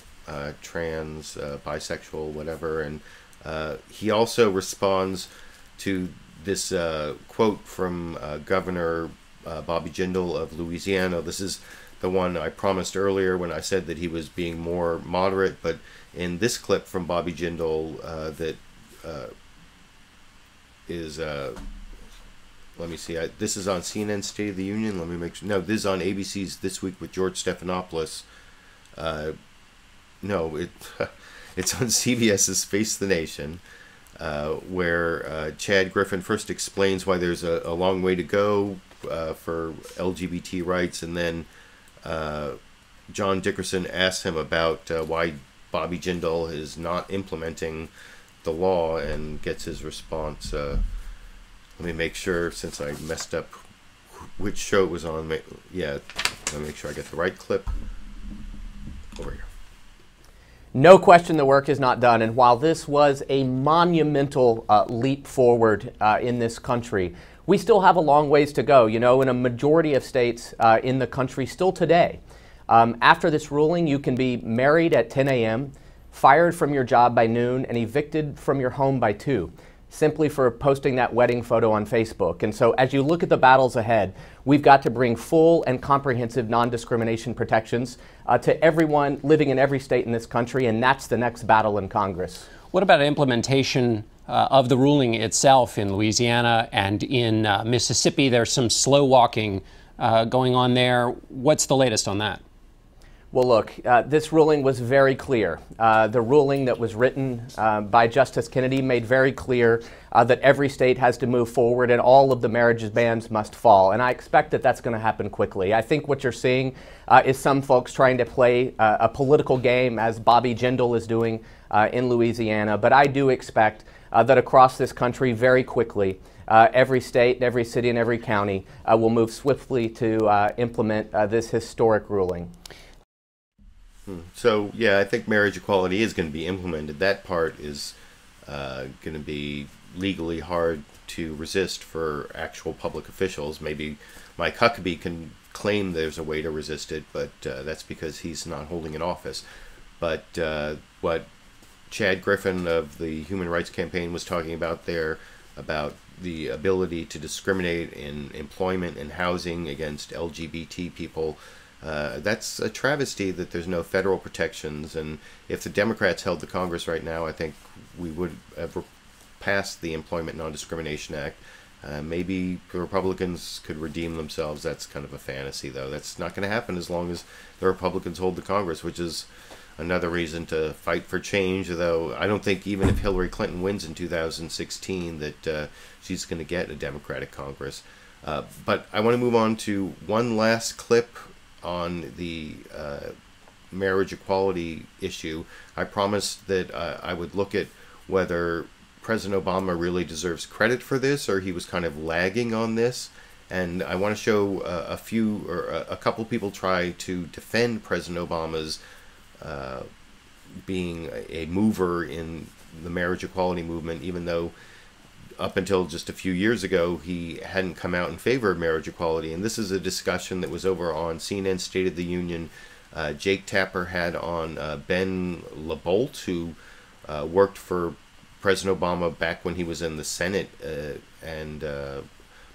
trans, bisexual, whatever. And he also responds to this quote from Governor Bobby Jindal of Louisiana. This is the one I promised earlier when I said that he was being more moderate, but in this clip from Bobby Jindal that is, let me see, this is on CNN State of the Union. Let me make sure. No, this is on ABC's This Week with George Stephanopoulos. No, it's on CBS's Face the Nation, where Chad Griffin first explains why there's a long way to go for LGBT rights, and then John Dickerson asks him about why Bobby Jindal is not implementing the law, and gets his response. Let me make sure, since I messed up which show it was on. Yeah, let me make sure I get the right clip. Over here. No question the work is not done, and while this was a monumental leap forward in this country, we still have a long ways to go. In a majority of states in the country still today, after this ruling, you can be married at 10 a.m., fired from your job by noon, and evicted from your home by 2. Simply for posting that wedding photo on Facebook. And so as you look at the battles ahead, we've got to bring full and comprehensive non-discrimination protections to everyone living in every state in this country, and that's the next battle in Congress. What about implementation of the ruling itself in Louisiana and in Mississippi? There's some slow walking going on there. What's the latest on that? Well, look, this ruling was very clear. The ruling that was written by Justice Kennedy made very clear that every state has to move forward and all of the marriage bans must fall. And I expect that that's going to happen quickly. I think what you're seeing is some folks trying to play a political game, as Bobby Jindal is doing in Louisiana. But I do expect that across this country very quickly, every state, every city, and every county will move swiftly to implement this historic ruling. So, yeah, I think marriage equality is going to be implemented. That part is going to be legally hard to resist for actual public officials. Maybe Mike Huckabee can claim there's a way to resist it, but that's because he's not holding an office. But what Chad Griffin of the Human Rights Campaign was talking about there, about the ability to discriminate in employment and housing against LGBT people, that's a travesty that there's no federal protections. And if the Democrats held the Congress right now, I think we would have passed the Employment Non-Discrimination Act. Maybe the Republicans could redeem themselves. That's kind of a fantasy, though. That's not going to happen as long as the Republicans hold the Congress, which is another reason to fight for change, though I don't think even if Hillary Clinton wins in 2016 that she's going to get a Democratic Congress. But I want to move on to one last clip on the marriage equality issue. I promised that I would look at whether President Obama really deserves credit for this, or he was kind of lagging on this. And I want to show a couple people try to defend President Obama's being a mover in the marriage equality movement, even though up until just a few years ago he hadn't come out in favor of marriage equality. And this is a discussion that was over on CNN State of the Union. Jake Tapper had on Ben LaBolt, who worked for President Obama back when he was in the Senate and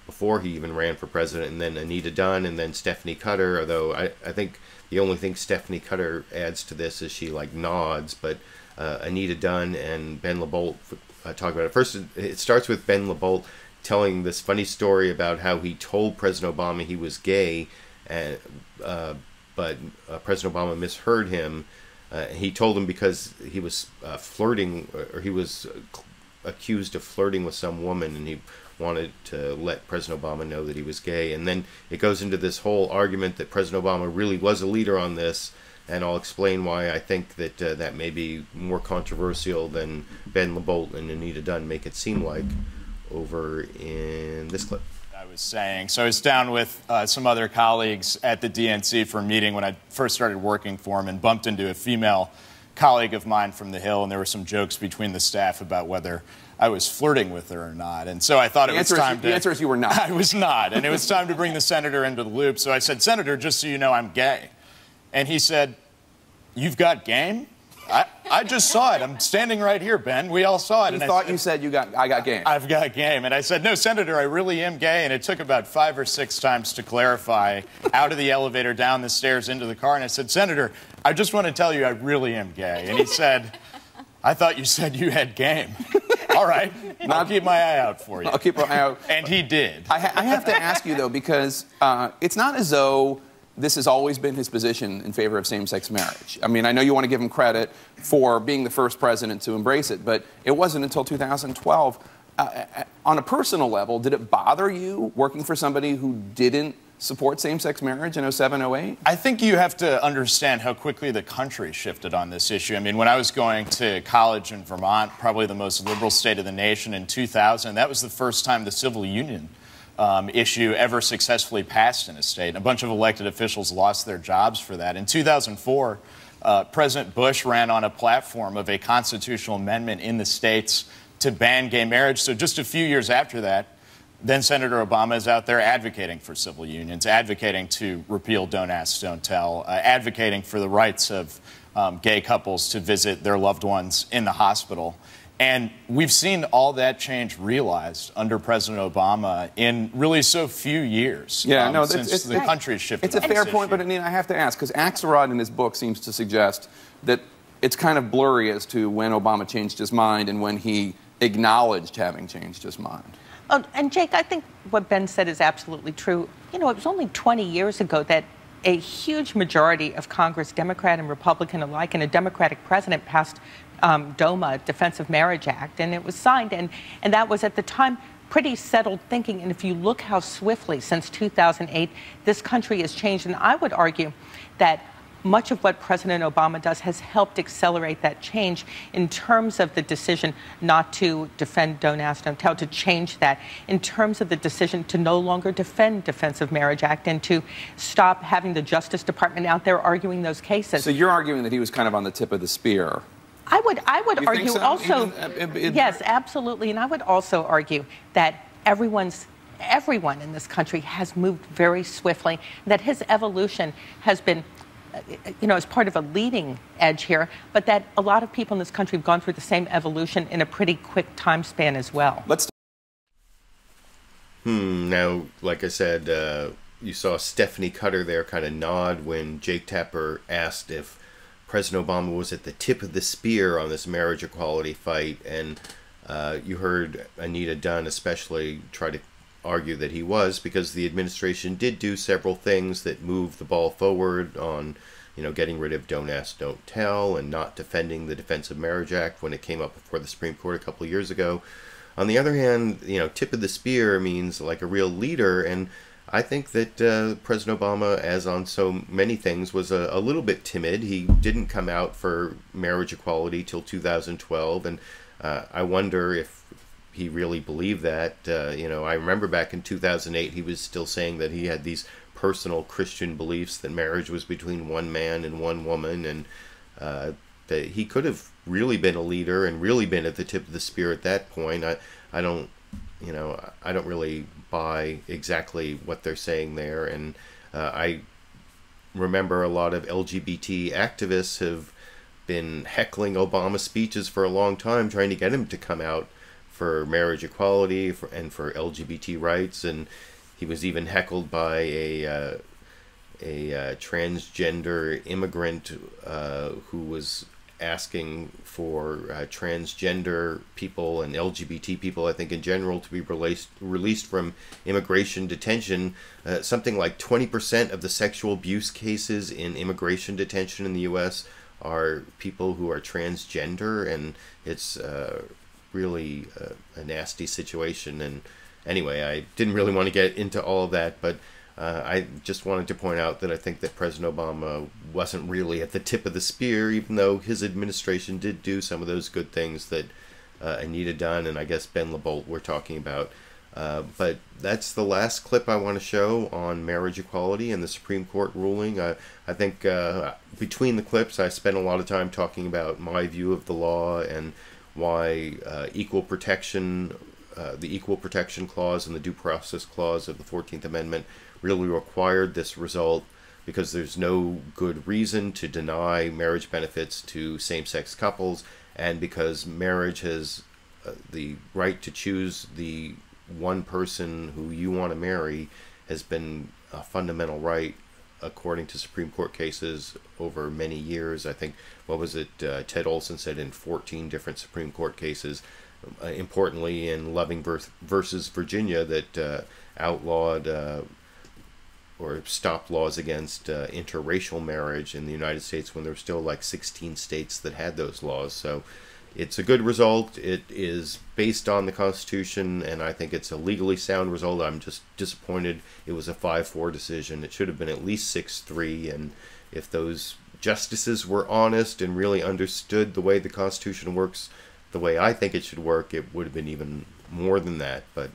before he even ran for president, and then Anita Dunn, and then Stephanie Cutter, although I think the only thing Stephanie Cutter adds to this is she like nods, but Anita Dunn and Ben LaBolt talk about it. First, it starts with Ben LaBolt telling this funny story about how he told President Obama he was gay, and but President Obama misheard him. He told him because he was flirting, or he was accused of flirting with some woman, and he wanted to let President Obama know that he was gay. And then it goes into this whole argument that President Obama really was a leader on this, and I'll explain why I think that that may be more controversial than Ben LaBolt and Anita Dunn make it seem like over in this clip. I was saying, so I was down with some other colleagues at the DNC for a meeting when I first started working for him, and bumped into a female colleague of mine from the Hill, and there were some jokes between the staff about whether I was flirting with her or not. And so I thought it was time to... The answer is you were not. I was not. And it was time to bring the senator into the loop. So I said, Senator, just so you know, I'm gay. And he said, "You've got game?" I just saw it. I'm standing right here, Ben. We all saw it. You thought you said I got game. I've got game. And I said, "No, Senator, I really am gay." And it took about 5 or 6 times to clarify, out of the elevator, down the stairs, into the car. And I said, "Senator, I just want to tell you I really am gay." And he said, "I thought you said you had game." All right. I'll keep my eye out for you. I'll keep my eye out. And he did. I have to ask you, though, because it's not as though this has always been his position in favor of same-sex marriage. I mean, I know you want to give him credit for being the first president to embrace it, but it wasn't until 2012. On a personal level, did it bother you working for somebody who didn't support same-sex marriage in 07, 08? I think you have to understand how quickly the country shifted on this issue. I mean, when I was going to college in Vermont, probably the most liberal state of the nation, in 2000, that was the first time the civil union issue ever successfully passed in a state. And a bunch of elected officials lost their jobs for that. In 2004, President Bush ran on a platform of a constitutional amendment in the states to ban gay marriage. So just a few years after that, then Senator Obama is out there advocating for civil unions, advocating to repeal Don't Ask, Don't Tell, advocating for the rights of gay couples to visit their loved ones in the hospital. And we've seen all that change realized under President Obama in really so few years. Yeah, no, since the country shifted. It's a fair point, but I mean, I have to ask, because Axelrod in his book seems to suggest that it's kind of blurry as to when Obama changed his mind and when he acknowledged having changed his mind. Oh, and Jake, I think what Ben said is absolutely true. You know, it was only 20 years ago that a huge majority of Congress, Democrat and Republican alike, and a Democratic president passed DOMA, Defense of Marriage Act, and it was signed, and that was at the time pretty settled thinking. And if you look how swiftly since 2008 this country has changed, and I would argue that much of what President Obama does has helped accelerate that change in terms of the decision not to defend Don't Ask, Don't Tell, to change that, in terms of the decision to no longer defend Defense of Marriage Act and to stop having the Justice Department out there arguing those cases. So you're arguing that he was kind of on the tip of the spear. I would argue so? also, yes, absolutely, and I would also argue that everyone in this country has moved very swiftly, that his evolution has been, you know, as part of a leading edge here, but that a lot of people in this country have gone through the same evolution in a pretty quick time span as well. Now, like I said, you saw Stephanie Cutter there kind of nod when Jake Tapper asked if President Obama was at the tip of the spear on this marriage equality fight, and you heard Anita Dunn especially try to argue that he was, because the administration did do several things that moved the ball forward on, you know, getting rid of Don't Ask, Don't Tell, and not defending the Defense of Marriage Act when it came up before the Supreme Court a couple of years ago. On the other hand, you know, tip of the spear means like a real leader, and I think that President Obama, as on so many things, was a little bit timid. He didn't come out for marriage equality till 2012, and I wonder if he really believed that. You know, I remember back in 2008, he was still saying that he had these personal Christian beliefs that marriage was between one man and one woman, and that he could have really been a leader and really been at the tip of the spear at that point. I don't really buy exactly what they're saying there, and I remember a lot of LGBT activists have been heckling Obama's speeches for a long time, trying to get him to come out for marriage equality and for LGBT rights, and he was even heckled by a transgender immigrant who was asking for transgender people and LGBT people, I think in general, to be released from immigration detention. Something like 20% of the sexual abuse cases in immigration detention in the U.S. are people who are transgender, and it's really a nasty situation. And anyway, I didn't really want to get into all of that, but I just wanted to point out that I think that President Obama wasn't really at the tip of the spear, even though his administration did do some of those good things that Anita Dunn and I guess Ben LaBolt were talking about. But that's the last clip I want to show on marriage equality and the Supreme Court ruling. I think between the clips, I spent a lot of time talking about my view of the law and why equal protection, the Equal Protection Clause and the Due Process Clause of the 14th Amendment really required this result, because there's no good reason to deny marriage benefits to same-sex couples, and because marriage has the right to choose the one person who you want to marry has been a fundamental right according to Supreme Court cases over many years. I think, what was it, Ted Olson said in 14 different Supreme Court cases, importantly in Loving versus Virginia, that outlawed or stopped laws against interracial marriage in the United States when there were still like 16 states that had those laws. So it's a good result. It is based on the Constitution, and I think it's a legally sound result. I'm just disappointed it was a 5-4 decision. It should have been at least 6-3, and if those justices were honest and really understood the way the Constitution works, the way I think it should work, it would have been even more than that. But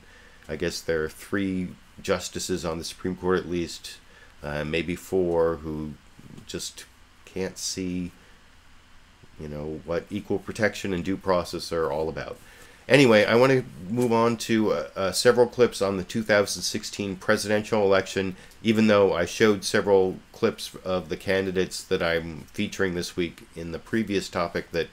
I guess there are 3 justices on the Supreme Court at least, maybe 4, who just can't see, you know, what equal protection and due process are all about. Anyway, I want to move on to several clips on the 2016 presidential election, even though I showed several clips of the candidates that I'm featuring this week in the previous topic, that,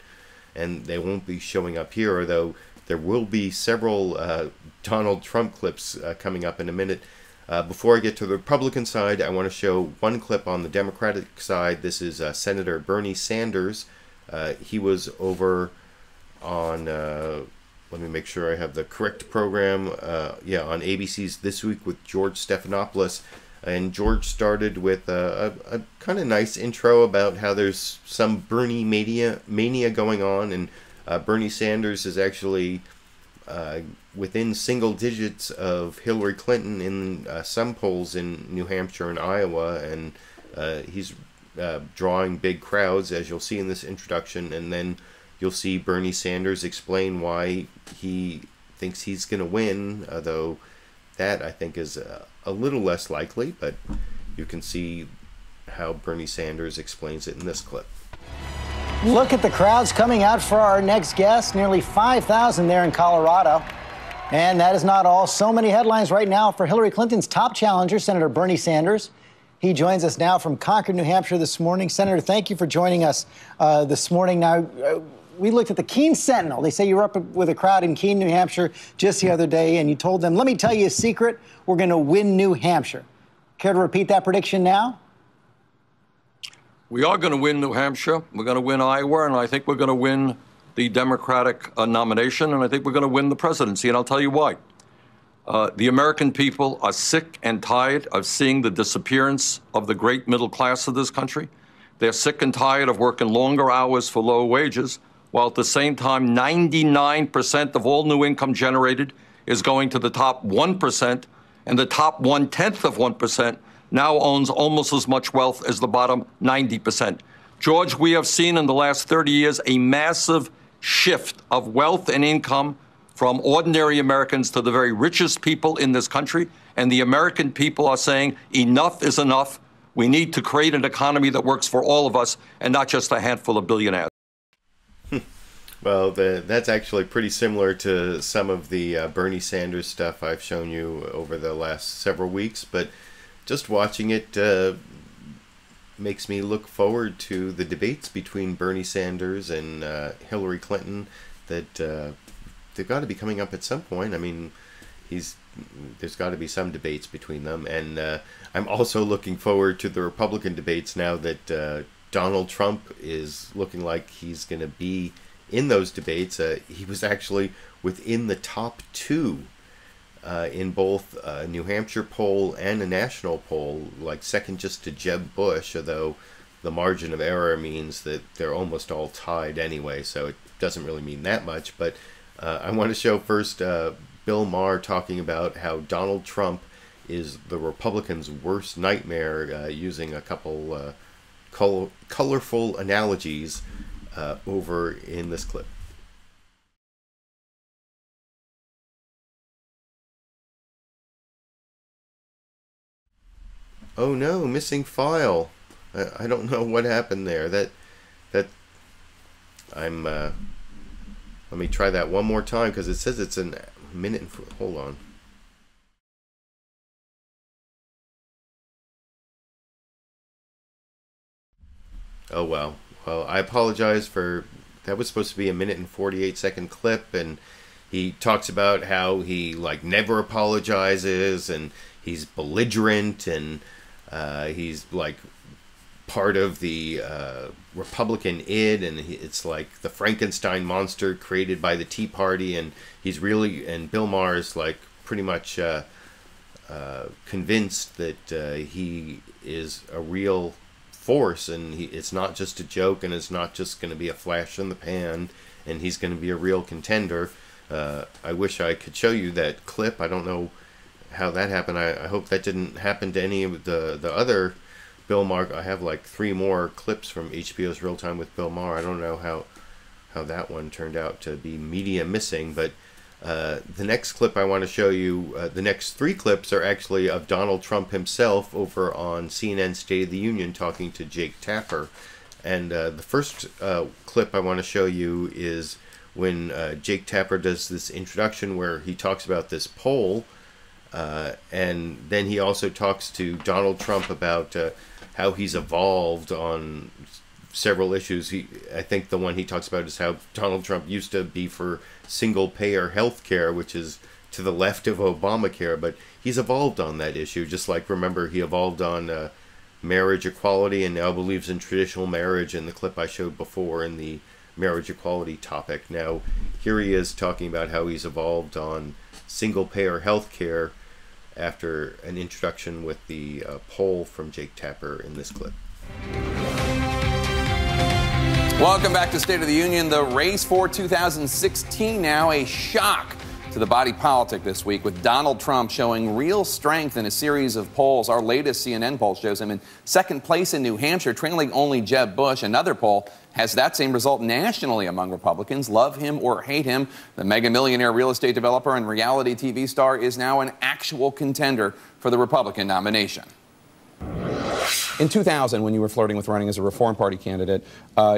and they won't be showing up here, although there will be several Donald Trump clips coming up in a minute. Before I get to the Republican side, I want to show one clip on the Democratic side. This is Senator Bernie Sanders. He was over on, let me make sure I have the correct program, yeah, on ABC's This Week with George Stephanopoulos. And George started with a kind of nice intro about how there's some Bernie mania going on, and Bernie Sanders is actually within single digits of Hillary Clinton in some polls in New Hampshire and Iowa, and he's drawing big crowds, as you'll see in this introduction, and then you'll see Bernie Sanders explain why he thinks he's going to win, though that I think is a little less likely, but you can see how Bernie Sanders explains it in this clip. Look at the crowds coming out for our next guest. Nearly 5,000 there in Colorado. And that is not all. So many headlines right now for Hillary Clinton's top challenger, Senator Bernie Sanders. He joins us now from Concord, New Hampshire this morning. Senator, thank you for joining us this morning. Now, we looked at the Keene Sentinel. They say you were up with a crowd in Keene, New Hampshire just the other day, and you told them, let me tell you a secret, we're going to win New Hampshire. Care to repeat that prediction now? We are going to win New Hampshire. We're going to win Iowa, and I think we're going to win the Democratic nomination, and I think we're going to win the presidency, and I'll tell you why. The American people are sick and tired of seeing the disappearance of the great middle class of this country. They're sick and tired of working longer hours for low wages, while at the same time 99% of all new income generated is going to the top 1%, and the top 1/10 of 1% now owns almost as much wealth as the bottom 90%. George, we have seen in the last 30 years a massive shift of wealth and income from ordinary Americans to the very richest people in this country, and the American people are saying enough is enough. We need to create an economy that works for all of us and not just a handful of billionaires. Well, that's actually pretty similar to some of the Bernie Sanders stuff I've shown you over the last several weeks, but just watching it makes me look forward to the debates between Bernie Sanders and Hillary Clinton that they've got to be coming up at some point. I mean, there's got to be some debates between them, and I'm also looking forward to the Republican debates now that Donald Trump is looking like he's going to be in those debates. He was actually within the top 2 in both a New Hampshire poll and a national poll, like second just to Jeb Bush, although the margin of error means that they're almost all tied anyway, so it doesn't really mean that much. But I want to show first Bill Maher talking about how Donald Trump is the Republicans' worst nightmare, using a couple colorful analogies over in this clip. Oh no, missing file. I don't know what happened there. Let me try that one more time, because it says it's a minute and hold on. Oh well. Well, I apologize for that. Was supposed to be a 1:48 clip, and he talks about how he like never apologizes, and he's belligerent, and he's like part of the Republican id, and it's like the Frankenstein monster created by the Tea Party, and he's really, and Bill Maher is like pretty much convinced that he is a real force, and it's not just a joke, and it's not just going to be a flash in the pan, and he's going to be a real contender. I wish I could show you that clip. I don't know how that happened. I hope that didn't happen to any of the other Bill Maher. I have like 3 more clips from HBO's Real Time with Bill Maher. I don't know how that one turned out to be media missing, but the next clip I want to show you, the next 3 clips are actually of Donald Trump himself over on CNN State of the Union talking to Jake Tapper. And the first clip I want to show you is when Jake Tapper does this introduction where he talks about this poll, and then he also talks to Donald Trump about how he's evolved on several issues. I think the one he talks about is how Donald Trump used to be for single-payer health care, which is to the left of Obamacare, but he's evolved on that issue. Just like, remember, he evolved on marriage equality and now believes in traditional marriage in the clip I showed before in the marriage equality topic. Now, here he is talking about how he's evolved on single-payer health care after an introduction with the poll from Jake Tapper in this clip. Welcome back to State of the Union. The race for 2016 now a shock to the body politic this week, with Donald Trump showing real strength in a series of polls. Our latest CNN poll shows him in second place in New Hampshire, trailing only Jeb Bush. Another poll has that same result nationally among Republicans. Love him or hate him, the mega millionaire real estate developer and reality TV star is now an actual contender for the Republican nomination. In 2000, when you were flirting with running as a Reform Party candidate,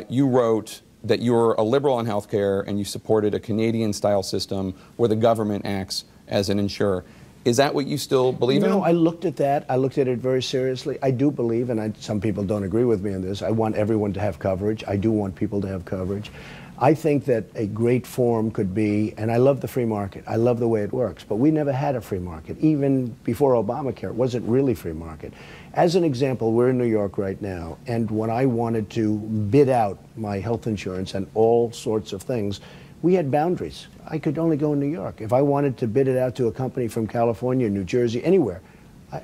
you wrote that you were a liberal on health care and you supported a Canadian-style system where the government acts as an insurer. Is that what you still believe in? No, I looked at that. I looked at it very seriously. I do believe, and some people don't agree with me on this, I want everyone to have coverage. I do want people to have coverage. I think that a great form could be, and I love the free market. I love the way it works, but we never had a free market. Even before Obamacare, it wasn't really free market. As an example, we're in New York right now, and when I wanted to bid out my health insurance and all sorts of things, we had boundaries. I could only go in New York. If I wanted to bid it out to a company from California, New Jersey, anywhere,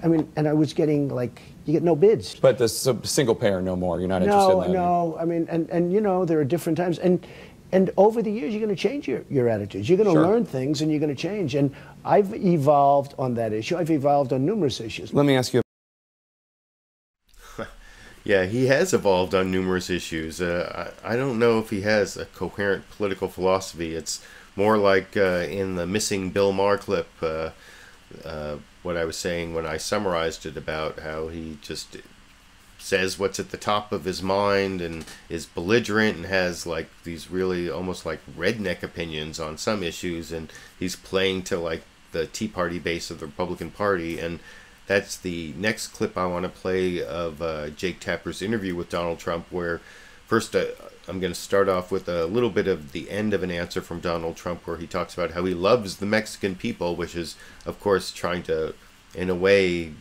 I mean, and I was getting, like, you get no bids. But the single payer, no more. You're not interested in that? No. I mean, and you know, there are different times. And over the years, you're going to change your attitudes. You're going to learn things, and you're going to change. And I've evolved on that issue. I've evolved on numerous issues. Let me ask you. Yeah, he has evolved on numerous issues. I don't know if he has a coherent political philosophy. It's more like in the missing Bill Maher clip, what I was saying when I summarized it about how he just says what's at the top of his mind and is belligerent and has like these really almost like redneck opinions on some issues, and he's playing to like the Tea Party base of the Republican Party. And that's the next clip I want to play of Jake Tapper's interview with Donald Trump, where first I'm going to start off with a little bit of the end of an answer from Donald Trump where he talks about how he loves the Mexican people, which is, of course, trying to, in a way,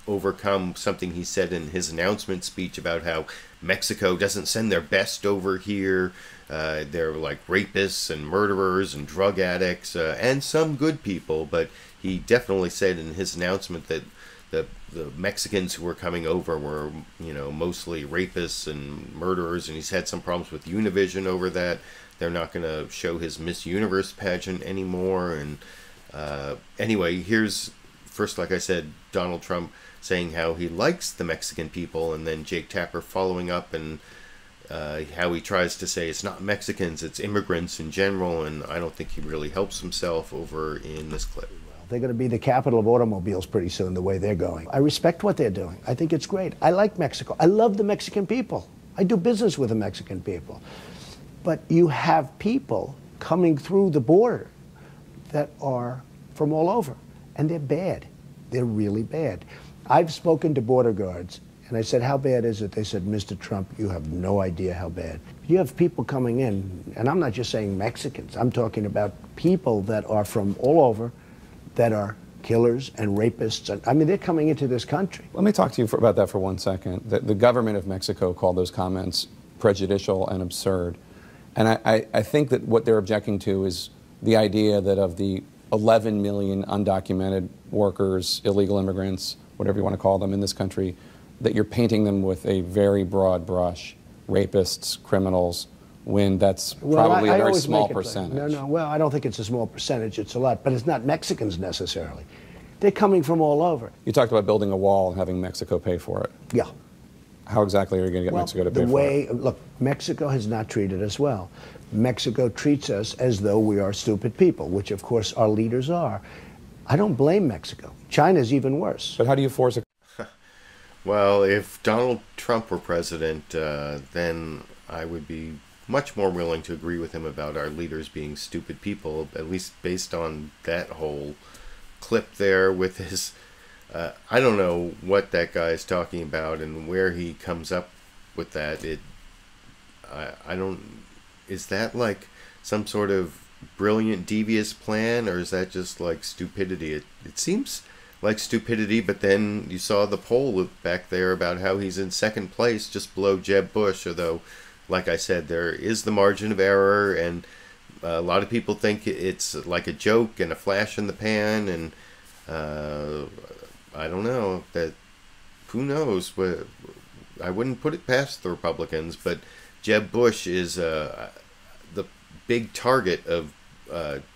overcome something he said in his announcement speech about how Mexico doesn't send their best over here. They're like rapists and murderers and drug addicts and some good people, but he definitely said in his announcement that the Mexicans who were coming over were, you know, mostly rapists and murderers, and he's had some problems with Univision over that. They're not going to show his Miss Universe pageant anymore. And anyway, here's first, like I said, Donald Trump saying how he likes the Mexican people, and then Jake Tapper following up and how he tries to say it's not Mexicans, it's immigrants in general, and I don't think he really helps himself over in this clip. They're going to be the capital of automobiles pretty soon, the way they're going. I respect what they're doing. I think it's great. I like Mexico. I love the Mexican people. I do business with the Mexican people. But you have people coming through the border that are from all over, and they're bad. They're really bad. I've spoken to border guards, and I said, how bad is it? They said, Mr. Trump, you have no idea how bad. You have people coming in, and I'm not just saying Mexicans. I'm talking about people that are from all over, that are killers and rapists. And, I mean, they're coming into this country. Let me talk to you about that for 1 second. The government of Mexico called those comments prejudicial and absurd. And I think that what they're objecting to is the idea that of the 11 million undocumented workers, illegal immigrants, whatever you want to call them in this country, that you're painting them with a very broad brush, rapists, criminals, when that's probably a very small percentage. Well, I don't think it's a small percentage, it's a lot, but it's not Mexicans necessarily. They're coming from all over. You talked about building a wall and having Mexico pay for it. Yeah. How exactly are you going to get Mexico to pay for it? Look, Mexico has not treated us well. Mexico treats us as though we are stupid people, which of course our leaders are. I don't blame Mexico. China's even worse. But how do you force a... Well, if Donald Trump were president, then I would be much more willing to agree with him about our leaders being stupid people, at least based on that whole clip there with his... I don't know what that guy is talking about and where he comes up with that. I don't... Is that like some sort of brilliant, devious plan, or is that just like stupidity? It seems like stupidity, but then you saw the poll back there about how he's in second place, just below Jeb Bush, although, like I said, there is the margin of error, and a lot of people think it's like a joke and a flash in the pan, and I don't know, that who knows, I wouldn't put it past the Republicans, but Jeb Bush is the big target of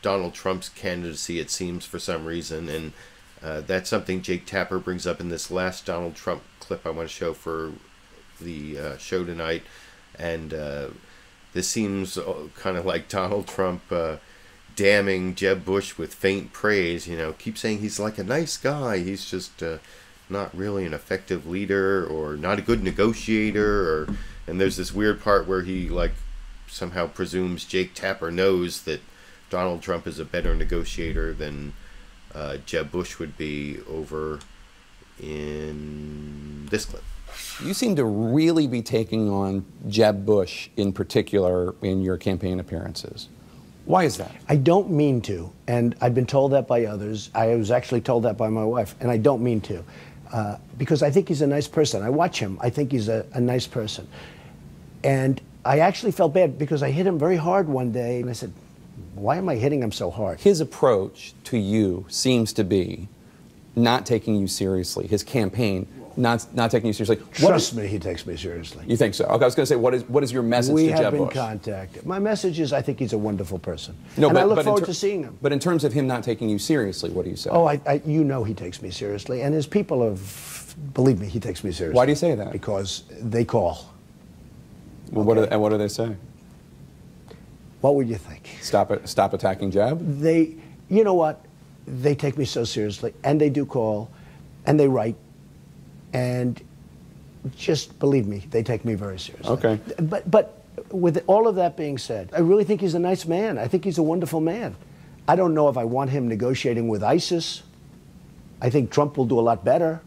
Donald Trump's candidacy, it seems, for some reason, and that's something Jake Tapper brings up in this last Donald Trump clip I want to show for the show tonight. And this seems kind of like Donald Trump damning Jeb Bush with faint praise. You know, keep saying he's like a nice guy. He's just not really an effective leader or not a good negotiator. And there's this weird part where he like somehow presumes Jake Tapper knows that Donald Trump is a better negotiator than Jeb Bush would be over in this clip. You seem to really be taking on Jeb Bush in particular in your campaign appearances. Why is that? I don't mean to, and I've been told that by others. I was actually told that by my wife, and I don't mean to, because I think he's a nice person. I watch him. I think he's a nice person. And I actually felt bad because I hit him very hard one day, and I said, why am I hitting him so hard? His approach to you seems to be not taking you seriously. His campaign, not taking you seriously. Trust me, he takes me seriously. You think so? Okay, I was going to say, what is your message to Jeb Bush? We have been contacted. My message is I think he's a wonderful person. No, and I look forward to seeing him. But in terms of him not taking you seriously, what do you say? Oh, you know he takes me seriously. And his people have, believe me, he takes me seriously. Why do you say that? Because they call. Well, okay. What do they say? What would you think? Stop attacking Jeb? You know what? They take me so seriously, and they do call, and they write, and just believe me, they take me very seriously. Okay. But with all of that being said, I really think he's a nice man. I think he's a wonderful man. I don't know if I want him negotiating with ISIS. I think Trump will do a lot better.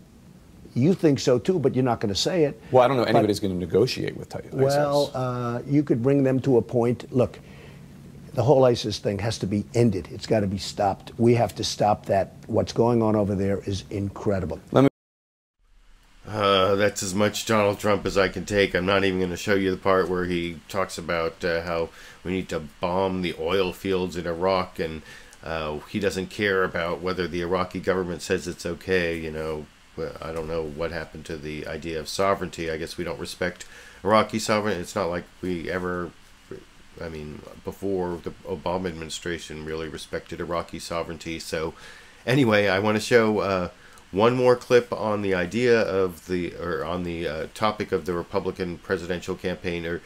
You think so too, but you're not going to say it. Well, I don't know anybody's going to negotiate with ISIS. Well, you could bring them to a point. Look, the whole ISIS thing has to be ended. It's got to be stopped. We have to stop that. What's going on over there is incredible. that's as much Donald Trump as I can take. I'm not even going to show you the part where he talks about how we need to bomb the oil fields in Iraq, and he doesn't care about whether the Iraqi government says it's okay. You know, I don't know what happened to the idea of sovereignty. I guess we don't respect Iraqi sovereignty. It's not like we ever, I mean, before the Obama administration really respected Iraqi sovereignty. So anyway, I want to show one more clip on the idea of on the topic of the Republican presidential campaign, or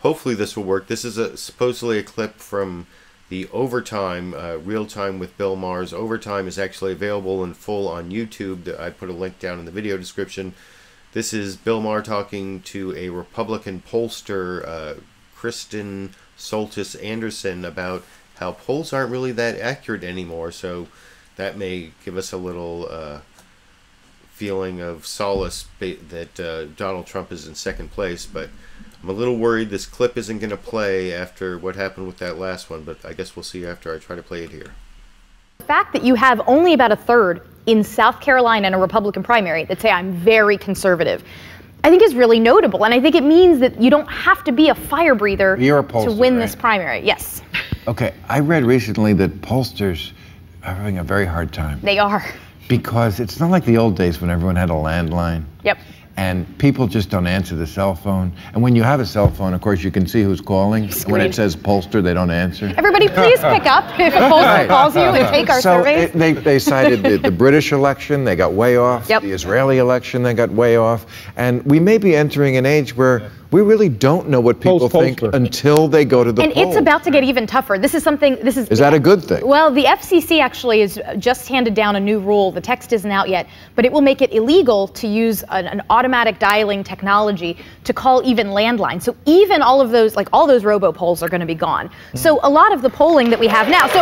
hopefully this will work. This is supposedly a clip from the Overtime, Real Time with Bill Maher's Overtime is actually available in full on YouTube. I put a link down in the video description. This is Bill Maher talking to a Republican pollster, Kristen Soltis Anderson, about how polls aren't really that accurate anymore. So that may give us a little feeling of solace that Donald Trump is in second place. But I'm a little worried this clip isn't going to play after what happened with that last one, but I guess we'll see after I try to play it here. The fact that you have only about a third in South Carolina in a Republican primary that say I'm very conservative, I think is really notable. And I think it means that you don't have to be a fire breather to win this primary. Yes. Okay, I read recently that pollsters are having a very hard time. They are. Because it's not like the old days when everyone had a landline. Yep. And people just don't answer the cell phone. And when you have a cell phone, of course, you can see who's calling. When it says pollster, they don't answer. Everybody, please pick up if a pollster calls you and take our surveys. They cited the British election, they got way off. Yep. The Israeli election, they got way off. And we may be entering an age where we really don't know what people think until they go to the polls. And it's about to get even tougher. This is something, Is that a good thing? Well, the FCC actually has just handed down a new rule. The text isn't out yet, but it will make it illegal to use an automatic dialing technology to call even landlines. So even all of those, like all those robopolls are going to be gone. So a lot of the polling that we have now, so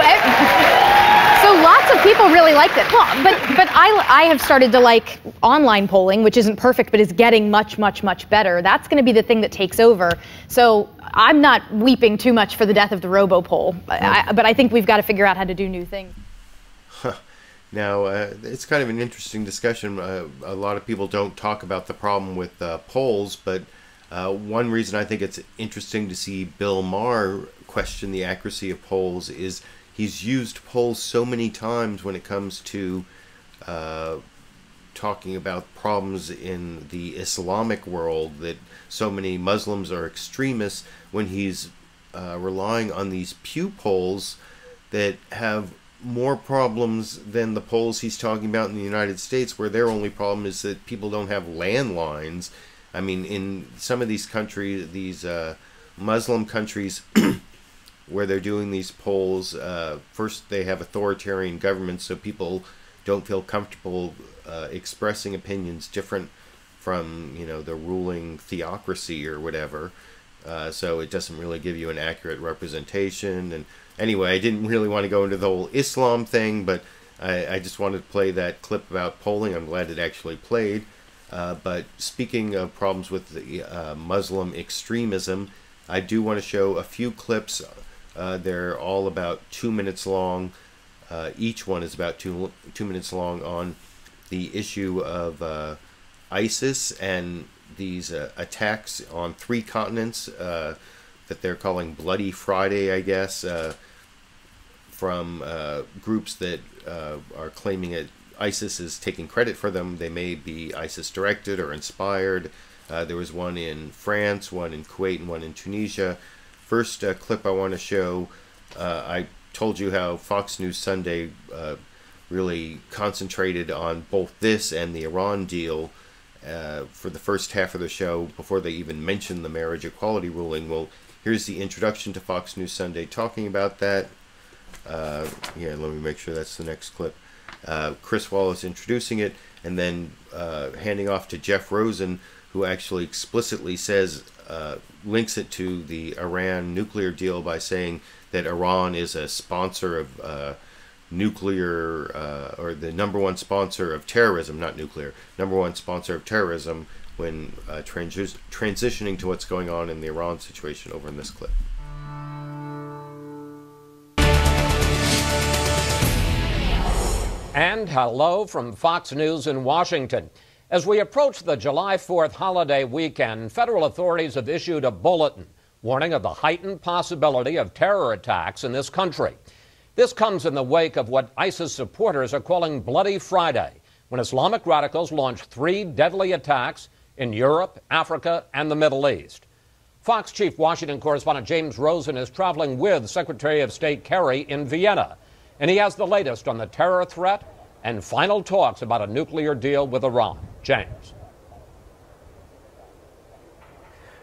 lots of people really liked it. Well, but I have started to like online polling, which isn't perfect, but is getting much, much, much better. That's going to be the thing that takes over. So I'm not weeping too much for the death of the robo-poll, but I think we've got to figure out how to do new things. Now, it's kind of an interesting discussion. A lot of people don't talk about the problem with polls, but one reason I think it's interesting to see Bill Maher question the accuracy of polls is he's used polls so many times when it comes to talking about problems in the Islamic world, that so many Muslims are extremists, when he's relying on these Pew polls that have more problems than the polls he's talking about in the United States, where their only problem is that people don't have landlines. I mean, in some of these countries, these Muslim countries, where they're doing these polls, first they have authoritarian governments, so people don't feel comfortable expressing opinions different from, you know, the ruling theocracy or whatever. So it doesn't really give you an accurate representation. And anyway, I didn't really want to go into the whole Islam thing, but I just wanted to play that clip about polling. I'm glad it actually played. But speaking of problems with the Muslim extremism, I do want to show a few clips. They're all about 2 minutes long. Each one is about two minutes long, on the issue of ISIS and these attacks on 3 continents that they're calling Bloody Friday, I guess, from groups that are claiming that ISIS is taking credit for them. They may be ISIS directed or inspired. There was one in France, one in Kuwait, and one in Tunisia. First clip I want to show, I told you how Fox News Sunday really concentrated on both this and the Iran deal for the first half of the show before they even mentioned the marriage equality ruling. Well, here's the introduction to Fox News Sunday talking about that. Yeah, let me make sure that's the next clip. Chris Wallace introducing it, and then handing off to Jeff Rosen, who actually explicitly says, links it to the Iran nuclear deal by saying that Iran is a sponsor of nuclear, or the #1 sponsor of terrorism, not nuclear, #1 sponsor of terrorism, when transitioning to what's going on in the Iran situation over in this clip. And hello from Fox News in Washington. As we approach the July 4th holiday weekend, federal authorities have issued a bulletin warning of the heightened possibility of terror attacks in this country. This comes in the wake of what ISIS supporters are calling Bloody Friday, when Islamic radicals launched 3 deadly attacks in Europe, Africa, and the Middle East. Fox Chief Washington correspondent James Rosen is traveling with Secretary of State Kerry in Vienna, and he has the latest on the terror threat and final talks about a nuclear deal with Iran. James.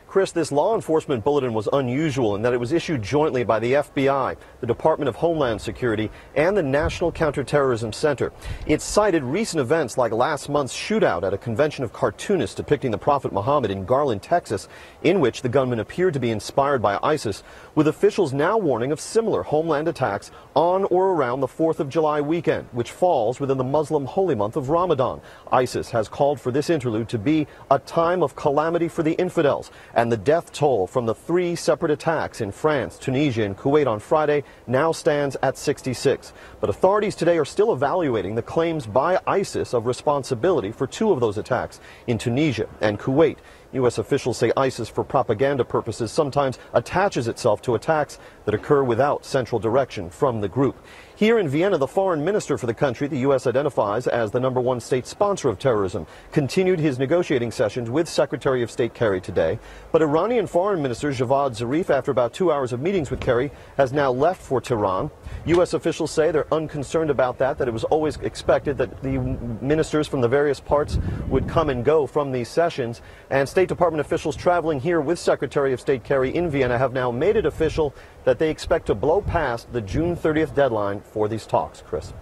Chris, this law enforcement bulletin was unusual in that it was issued jointly by the FBI, the Department of Homeland Security, and the National Counterterrorism Center. It cited recent events like last month's shootout at a convention of cartoonists depicting the Prophet Muhammad in Garland, Texas, in which the gunman appeared to be inspired by ISIS, with officials now warning of similar homeland attacks on or around the 4th of July weekend, which falls within the Muslim holy month of Ramadan. ISIS has called for this interlude to be a time of calamity for the infidels, and the death toll from the 3 separate attacks in France, Tunisia, and Kuwait on Friday now stands at 66. But authorities today are still evaluating the claims by ISIS of responsibility for 2 of those attacks in Tunisia and Kuwait. U.S. officials say ISIS, for propaganda purposes, sometimes attaches itself to attacks that occur without central direction from the group. Here in Vienna, the foreign minister for the country the U.S. identifies as the #1 state sponsor of terrorism continued his negotiating sessions with Secretary of State Kerry today. But Iranian Foreign Minister Javad Zarif, after about 2 hours of meetings with Kerry, has now left for Tehran. U.S. officials say they're unconcerned about that it was always expected that the ministers from the various parts would come and go from these sessions. And State Department officials traveling here with Secretary of State Kerry in Vienna have now made it official that they expect to blow past the June 30th deadline for these talks. Chris.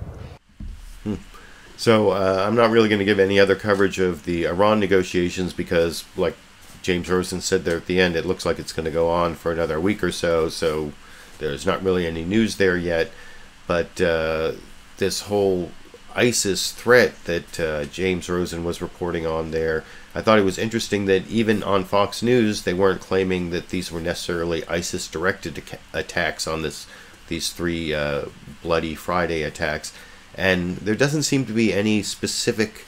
So I'm not really going to give any other coverage of the Iran negotiations because, like James Rosen said there at the end, it looks like it's going to go on for another week or so. So there's not really any news there yet. But this whole ISIS threat that James Rosen was reporting on there, I thought it was interesting that even on Fox News, they weren't claiming that these were necessarily ISIS-directed attacks on these 3 Bloody Friday attacks. And there doesn't seem to be any specific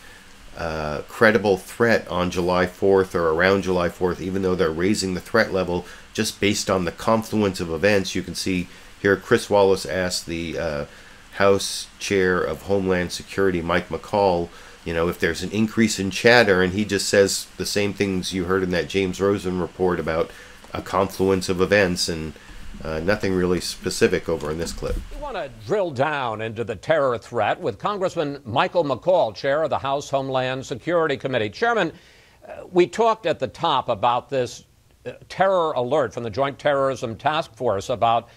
credible threat on July 4th or around July 4th, even though they're raising the threat level just based on the confluence of events. You can see here Chris Wallace asked the House Chair of Homeland Security, Mike McCall, if there's an increase in chatter, and he just says the same things you heard in that James Rosen report about a confluence of events, and nothing really specific over in this clip. We want to drill down into the terror threat with Congressman Michael McCall, chair of the House Homeland Security Committee. Chairman, we talked at the top about this terror alert from the Joint Terrorism Task Force about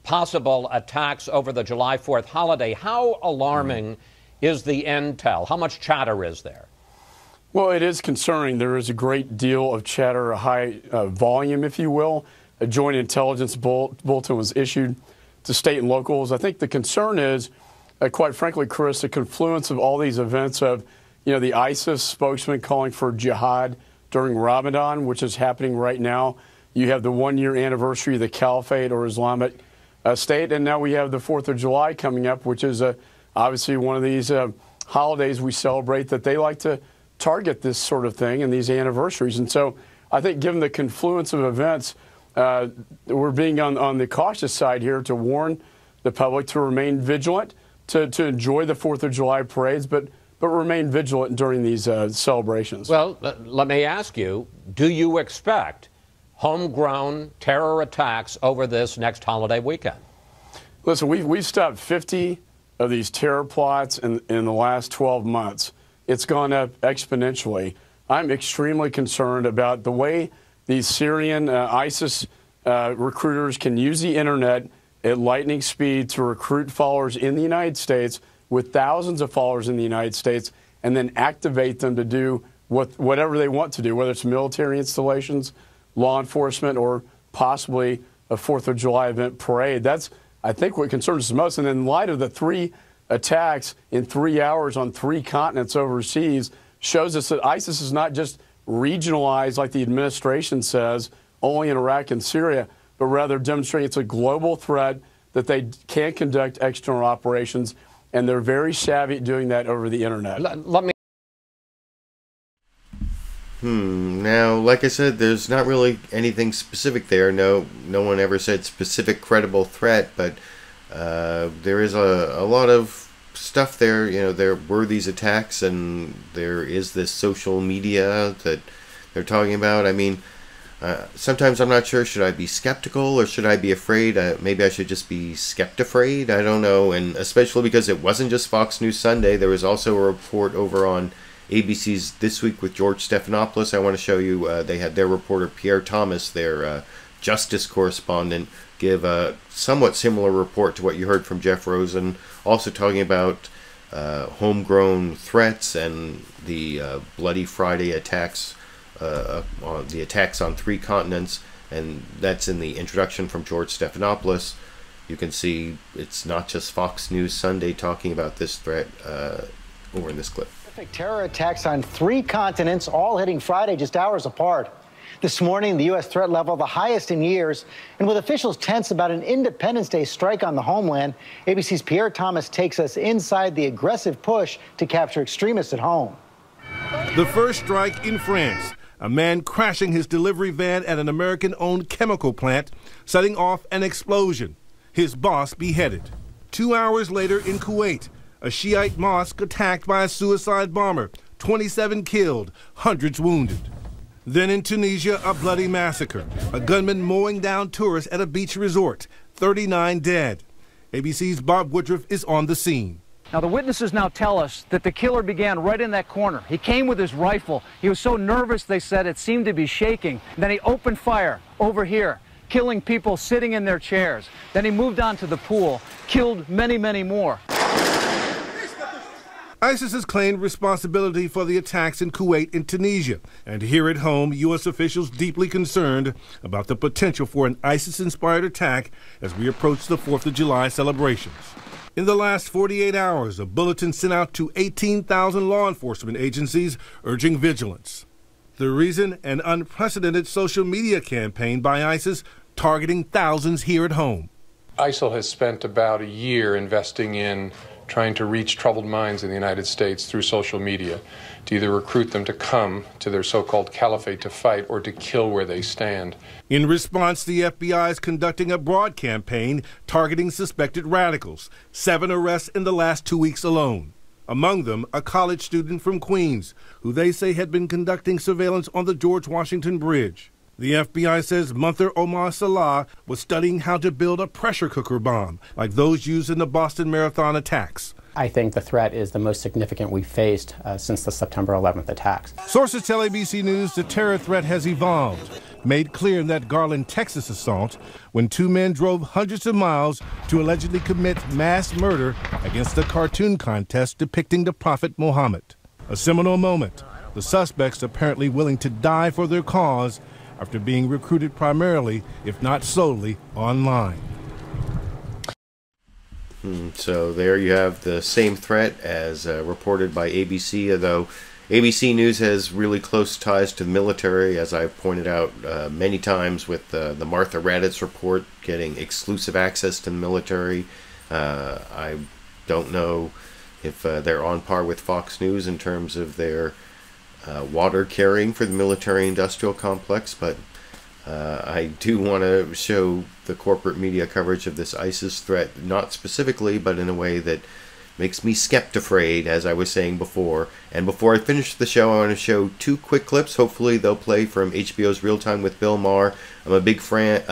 possible attacks over the July 4th holiday. How alarming is the intel? How much chatter is there? Well, it is concerning. There is a great deal of chatter, a high volume, if you will. A joint intelligence bulletin was issued to state and locals. I think the concern is, quite frankly, Chris, the confluence of all these events of, the ISIS spokesman calling for jihad during Ramadan, which is happening right now. You have the 1-year anniversary of the Caliphate or Islamic State, and now we have the 4th of July coming up, which is obviously one of these holidays we celebrate that they like to target this sort of thing and these anniversaries. And so I think given the confluence of events, we're being on the cautious side here to warn the public to remain vigilant, to enjoy the 4th of July parades, but remain vigilant during these celebrations. Well, let me ask you, do you expect homegrown terror attacks over this next holiday weekend? Listen, we've stopped 50 of these terror plots in the last 12 months. It's gone up exponentially. I'm extremely concerned about the way these Syrian ISIS recruiters can use the internet at lightning speed to recruit followers in the United States with thousands of followers in the United States and then activate them to do whatever they want to do, whether it's military installations, law enforcement, or possibly a 4th of July event parade. That's, I think, what concerns us most. And in light of the 3 attacks in 3 hours on 3 continents overseas, shows us that ISIS is not just regionalized, like the administration says, only in Iraq and Syria, but rather demonstrating it's a global threat, that they can conduct external operations, and they're very savvy at doing that over the internet. Let me Now, like I said, there's not really anything specific there. No one ever said specific credible threat, but there is a lot of stuff there. You know, there were these attacks, and there is this social media that they're talking about. I mean, sometimes I'm not sure, should I be skeptical or should I be afraid? Maybe I should just be skeptifraid. I don't know. And especially because it wasn't just Fox News Sunday. There was also a report over on ABC's This Week with George Stephanopoulos. I want to show you, they had their reporter Pierre Thomas, their justice correspondent, give a somewhat similar report to what you heard from Jeff Rosen, also talking about homegrown threats and the Bloody Friday attacks, on the attacks on 3 continents, and that's in the introduction from George Stephanopoulos. You can see it's not just Fox News Sunday talking about this threat over in this clip. Terror attacks on 3 continents, all hitting Friday just hours apart. This morning, the U.S. threat level the highest in years, and with officials tense about an Independence Day strike on the homeland, ABC's Pierre Thomas takes us inside the aggressive push to capture extremists at home. The first strike in France, a man crashing his delivery van at an American-owned chemical plant, setting off an explosion. His boss beheaded. 2 hours later in Kuwait, a Shiite mosque attacked by a suicide bomber, 27 killed, hundreds wounded. Then in Tunisia, a bloody massacre, a gunman mowing down tourists at a beach resort, 39 dead. ABC's Bob Woodruff is on the scene. Now, the witnesses now tell us that the killer began right in that corner. He came with his rifle. He was so nervous, they said, it seemed to be shaking. Then he opened fire over here, killing people sitting in their chairs. Then he moved on to the pool, killed many, many more. ISIS has claimed responsibility for the attacks in Kuwait and Tunisia. And here at home, U.S. officials deeply concerned about the potential for an ISIS-inspired attack as we approach the 4th of July celebrations. In the last 48 hours, a bulletin sent out to 18,000 law enforcement agencies urging vigilance. The reason? An unprecedented social media campaign by ISIS targeting thousands here at home. ISIL has spent about a year investing in trying to reach troubled minds in the United States through social media, to either recruit them to come to their so-called caliphate to fight or to kill where they stand. In response, the FBI is conducting a broad campaign targeting suspected radicals. 7 arrests in the last 2 weeks alone. Among them, a college student from Queens, who they say had been conducting surveillance on the George Washington Bridge. The FBI says Maher Omar Salah was studying how to build a pressure cooker bomb, like those used in the Boston Marathon attacks. I think the threat is the most significant we've faced since the September 11th attacks. Sources tell ABC News the terror threat has evolved, made clear in that Garland, Texas assault, when 2 men drove hundreds of miles to allegedly commit mass murder against a cartoon contest depicting the Prophet Muhammad. A seminal moment, the suspects apparently willing to die for their cause after being recruited primarily, if not solely, online. So there you have the same threat as reported by ABC, although ABC News has really close ties to the military, as I've pointed out many times with the Martha Raddatz report, getting exclusive access to the military. I don't know if they're on par with Fox News in terms of their water carrying for the military-industrial complex, but I do want to show the corporate media coverage of this ISIS threat, not specifically, but in a way that makes me skeptifraid, as I was saying before. And before I finish the show, I want to show 2 quick clips. Hopefully they'll play from HBO's Real Time with Bill Maher. I'm a big fan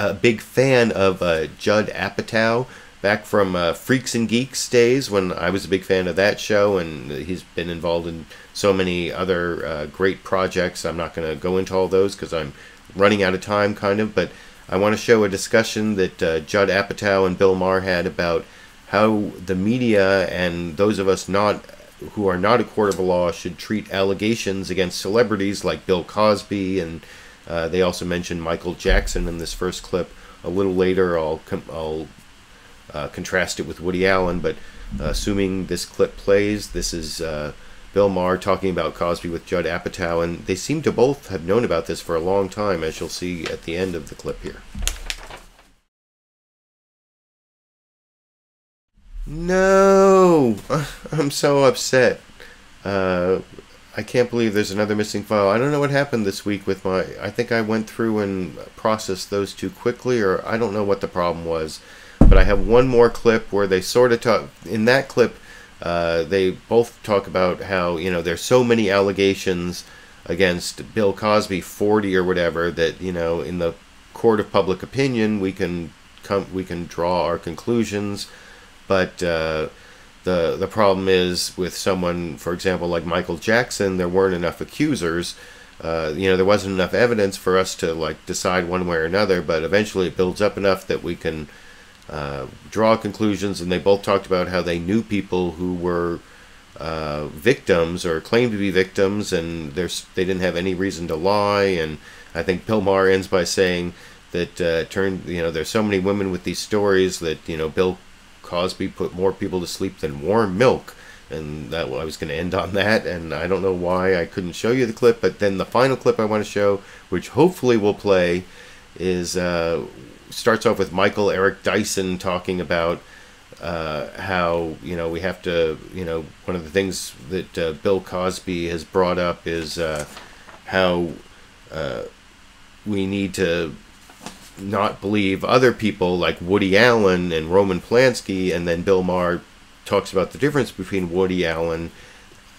of Judd Apatow, back from Freaks and Geeks days when I was a big fan of that show, and he's been involved in so many other great projects. I'm not going to go into all those because I'm running out of time, kind of, but I want to show a discussion that Judd Apatow and Bill Maher had about how the media and those of us who are not a court of law should treat allegations against celebrities like Bill Cosby, and they also mentioned Michael Jackson in this first clip. A little later I'll contrast it with Woody Allen, but assuming this clip plays, this is Bill Maher talking about Cosby with Judd Apatow, and they seem to both have known about this for a long time, as you'll see at the end of the clip here. No! I'm so upset. I I can't believe there's another missing file. I don't know what happened this week with my... I think I went through and processed those too quickly, or I don't know what the problem was. But I have one more clip where they sort of talk... In that clip, they both talk about how, you know, there's so many allegations against Bill Cosby, 40 or whatever, that, you know, in the court of public opinion, we can draw our conclusions. But... The problem is with someone, for example, like Michael Jackson, there weren't enough accusers. You know, there wasn't enough evidence for us to like decide one way or another, but eventually it builds up enough that we can draw conclusions. And they both talked about how they knew people who were victims or claimed to be victims, and they didn't have any reason to lie. And I think Bill Maher ends by saying that you know, there's so many women with these stories that, you know, Bill Cosby put more people to sleep than warm milk, and that I was going to end on that. And I don't know why I couldn't show you the clip, but then the final clip I want to show, which hopefully will play, is starts off with Michael Eric Dyson talking about how, you know, we have to, you know, one of the things that Bill Cosby has brought up is how we need to not believe other people like Woody Allen and Roman Polanski, and then Bill Maher talks about the difference between Woody Allen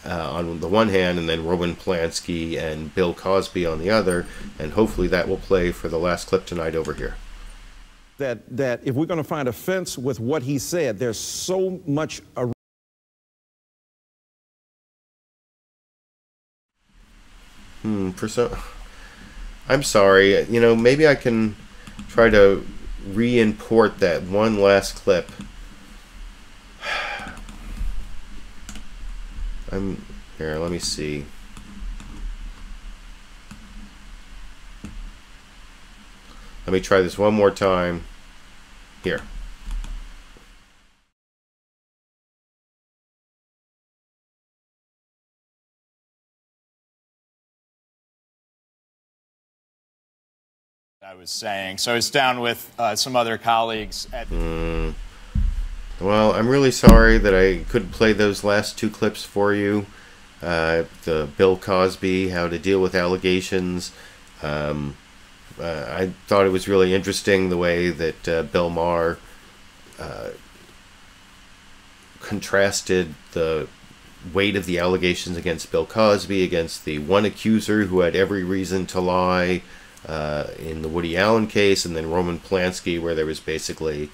on the one hand and then Roman Polanski and Bill Cosby on the other, and hopefully that will play for the last clip tonight over here. That if we're going to find offense with what he said, there's so much I'm sorry, you know, maybe I can try to re-import that one last clip. Here, let me see. Let me try this one more time. Here. I was saying. So it's down with some other colleagues at... Well, I'm really sorry that I couldn't play those last two clips for you. The Bill Cosby, how to deal with allegations. I thought it was really interesting the way that Bill Maher contrasted the weight of the allegations against Bill Cosby against the one accuser who had every reason to lie in the Woody Allen case, and then Roman Polanski, where there was basically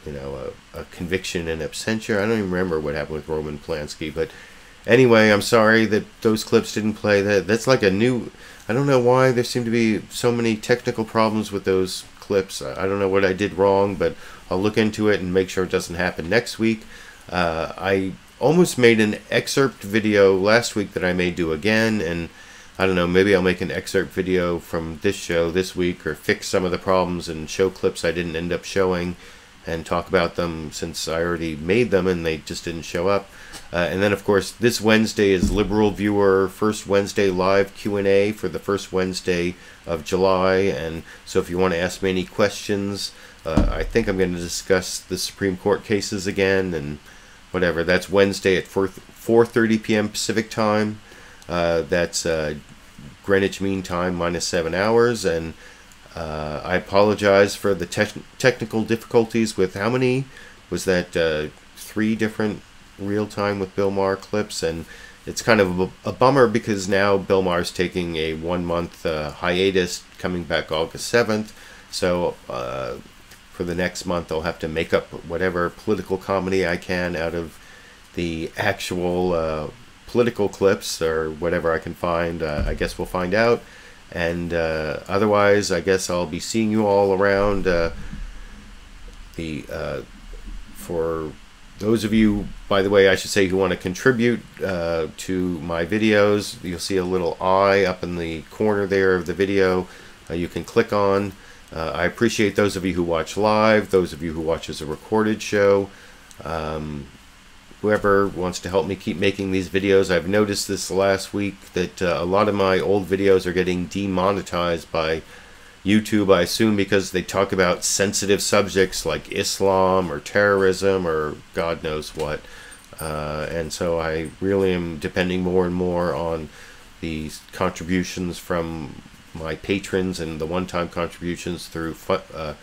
you know, a conviction in absentia. I don't even remember what happened with Roman Polanski, but anyway, I'm sorry that those clips didn't play. That's like a new... I don't know why there seem to be so many technical problems with those clips. I don't know what I did wrong, but I'll look into it and make sure it doesn't happen next week. I almost made an excerpt video last week that I may do again, and I don't know, maybe I'll make an excerpt video from this show this week, or fix some of the problems and show clips I didn't end up showing and talk about them since I already made them and they just didn't show up. And then, of course, this Wednesday is LiberalViewer First Wednesday Live Q&A for the first Wednesday of July. And so if you want to ask me any questions, I think I'm going to discuss the Supreme Court cases again and whatever. That's Wednesday at 4:30 p.m. Pacific Time. That's Greenwich Mean Time minus 7 hours. And I apologize for the technical difficulties with how many? Was that 3 different real-time with Bill Maher clips? And it's kind of a bummer because now Bill Maher's taking a 1-month hiatus, coming back August 7th. So for the next month I'll have to make up whatever political comedy I can out of the actual political clips or whatever I can find. I guess we'll find out. And otherwise, I guess I'll be seeing you all around. For those of you, by the way, I should say, who want to contribute to my videos, you'll see a little eye up in the corner there of the video you can click on. I appreciate those of you who watch live, those of you who watch as a recorded show. Whoever wants to help me keep making these videos. I've noticed this last week that a lot of my old videos are getting demonetized by YouTube, I assume because they talk about sensitive subjects like Islam or terrorism or God knows what. And so I really am depending more and more on the contributions from my patrons and the one-time contributions through fan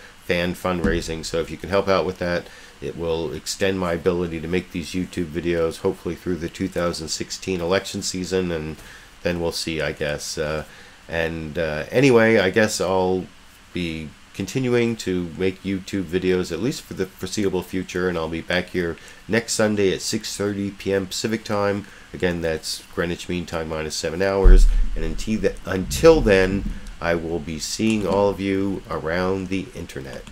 fundraising. So if you can help out with that, it will extend my ability to make these YouTube videos, hopefully through the 2016 election season, and then we'll see, I guess. Anyway, I guess I'll be continuing to make YouTube videos at least for the foreseeable future, and I'll be back here next Sunday at 6:30 p.m. Pacific Time. Again, that's Greenwich Mean Time minus 7 hours. And until then, I will be seeing all of you around the internet.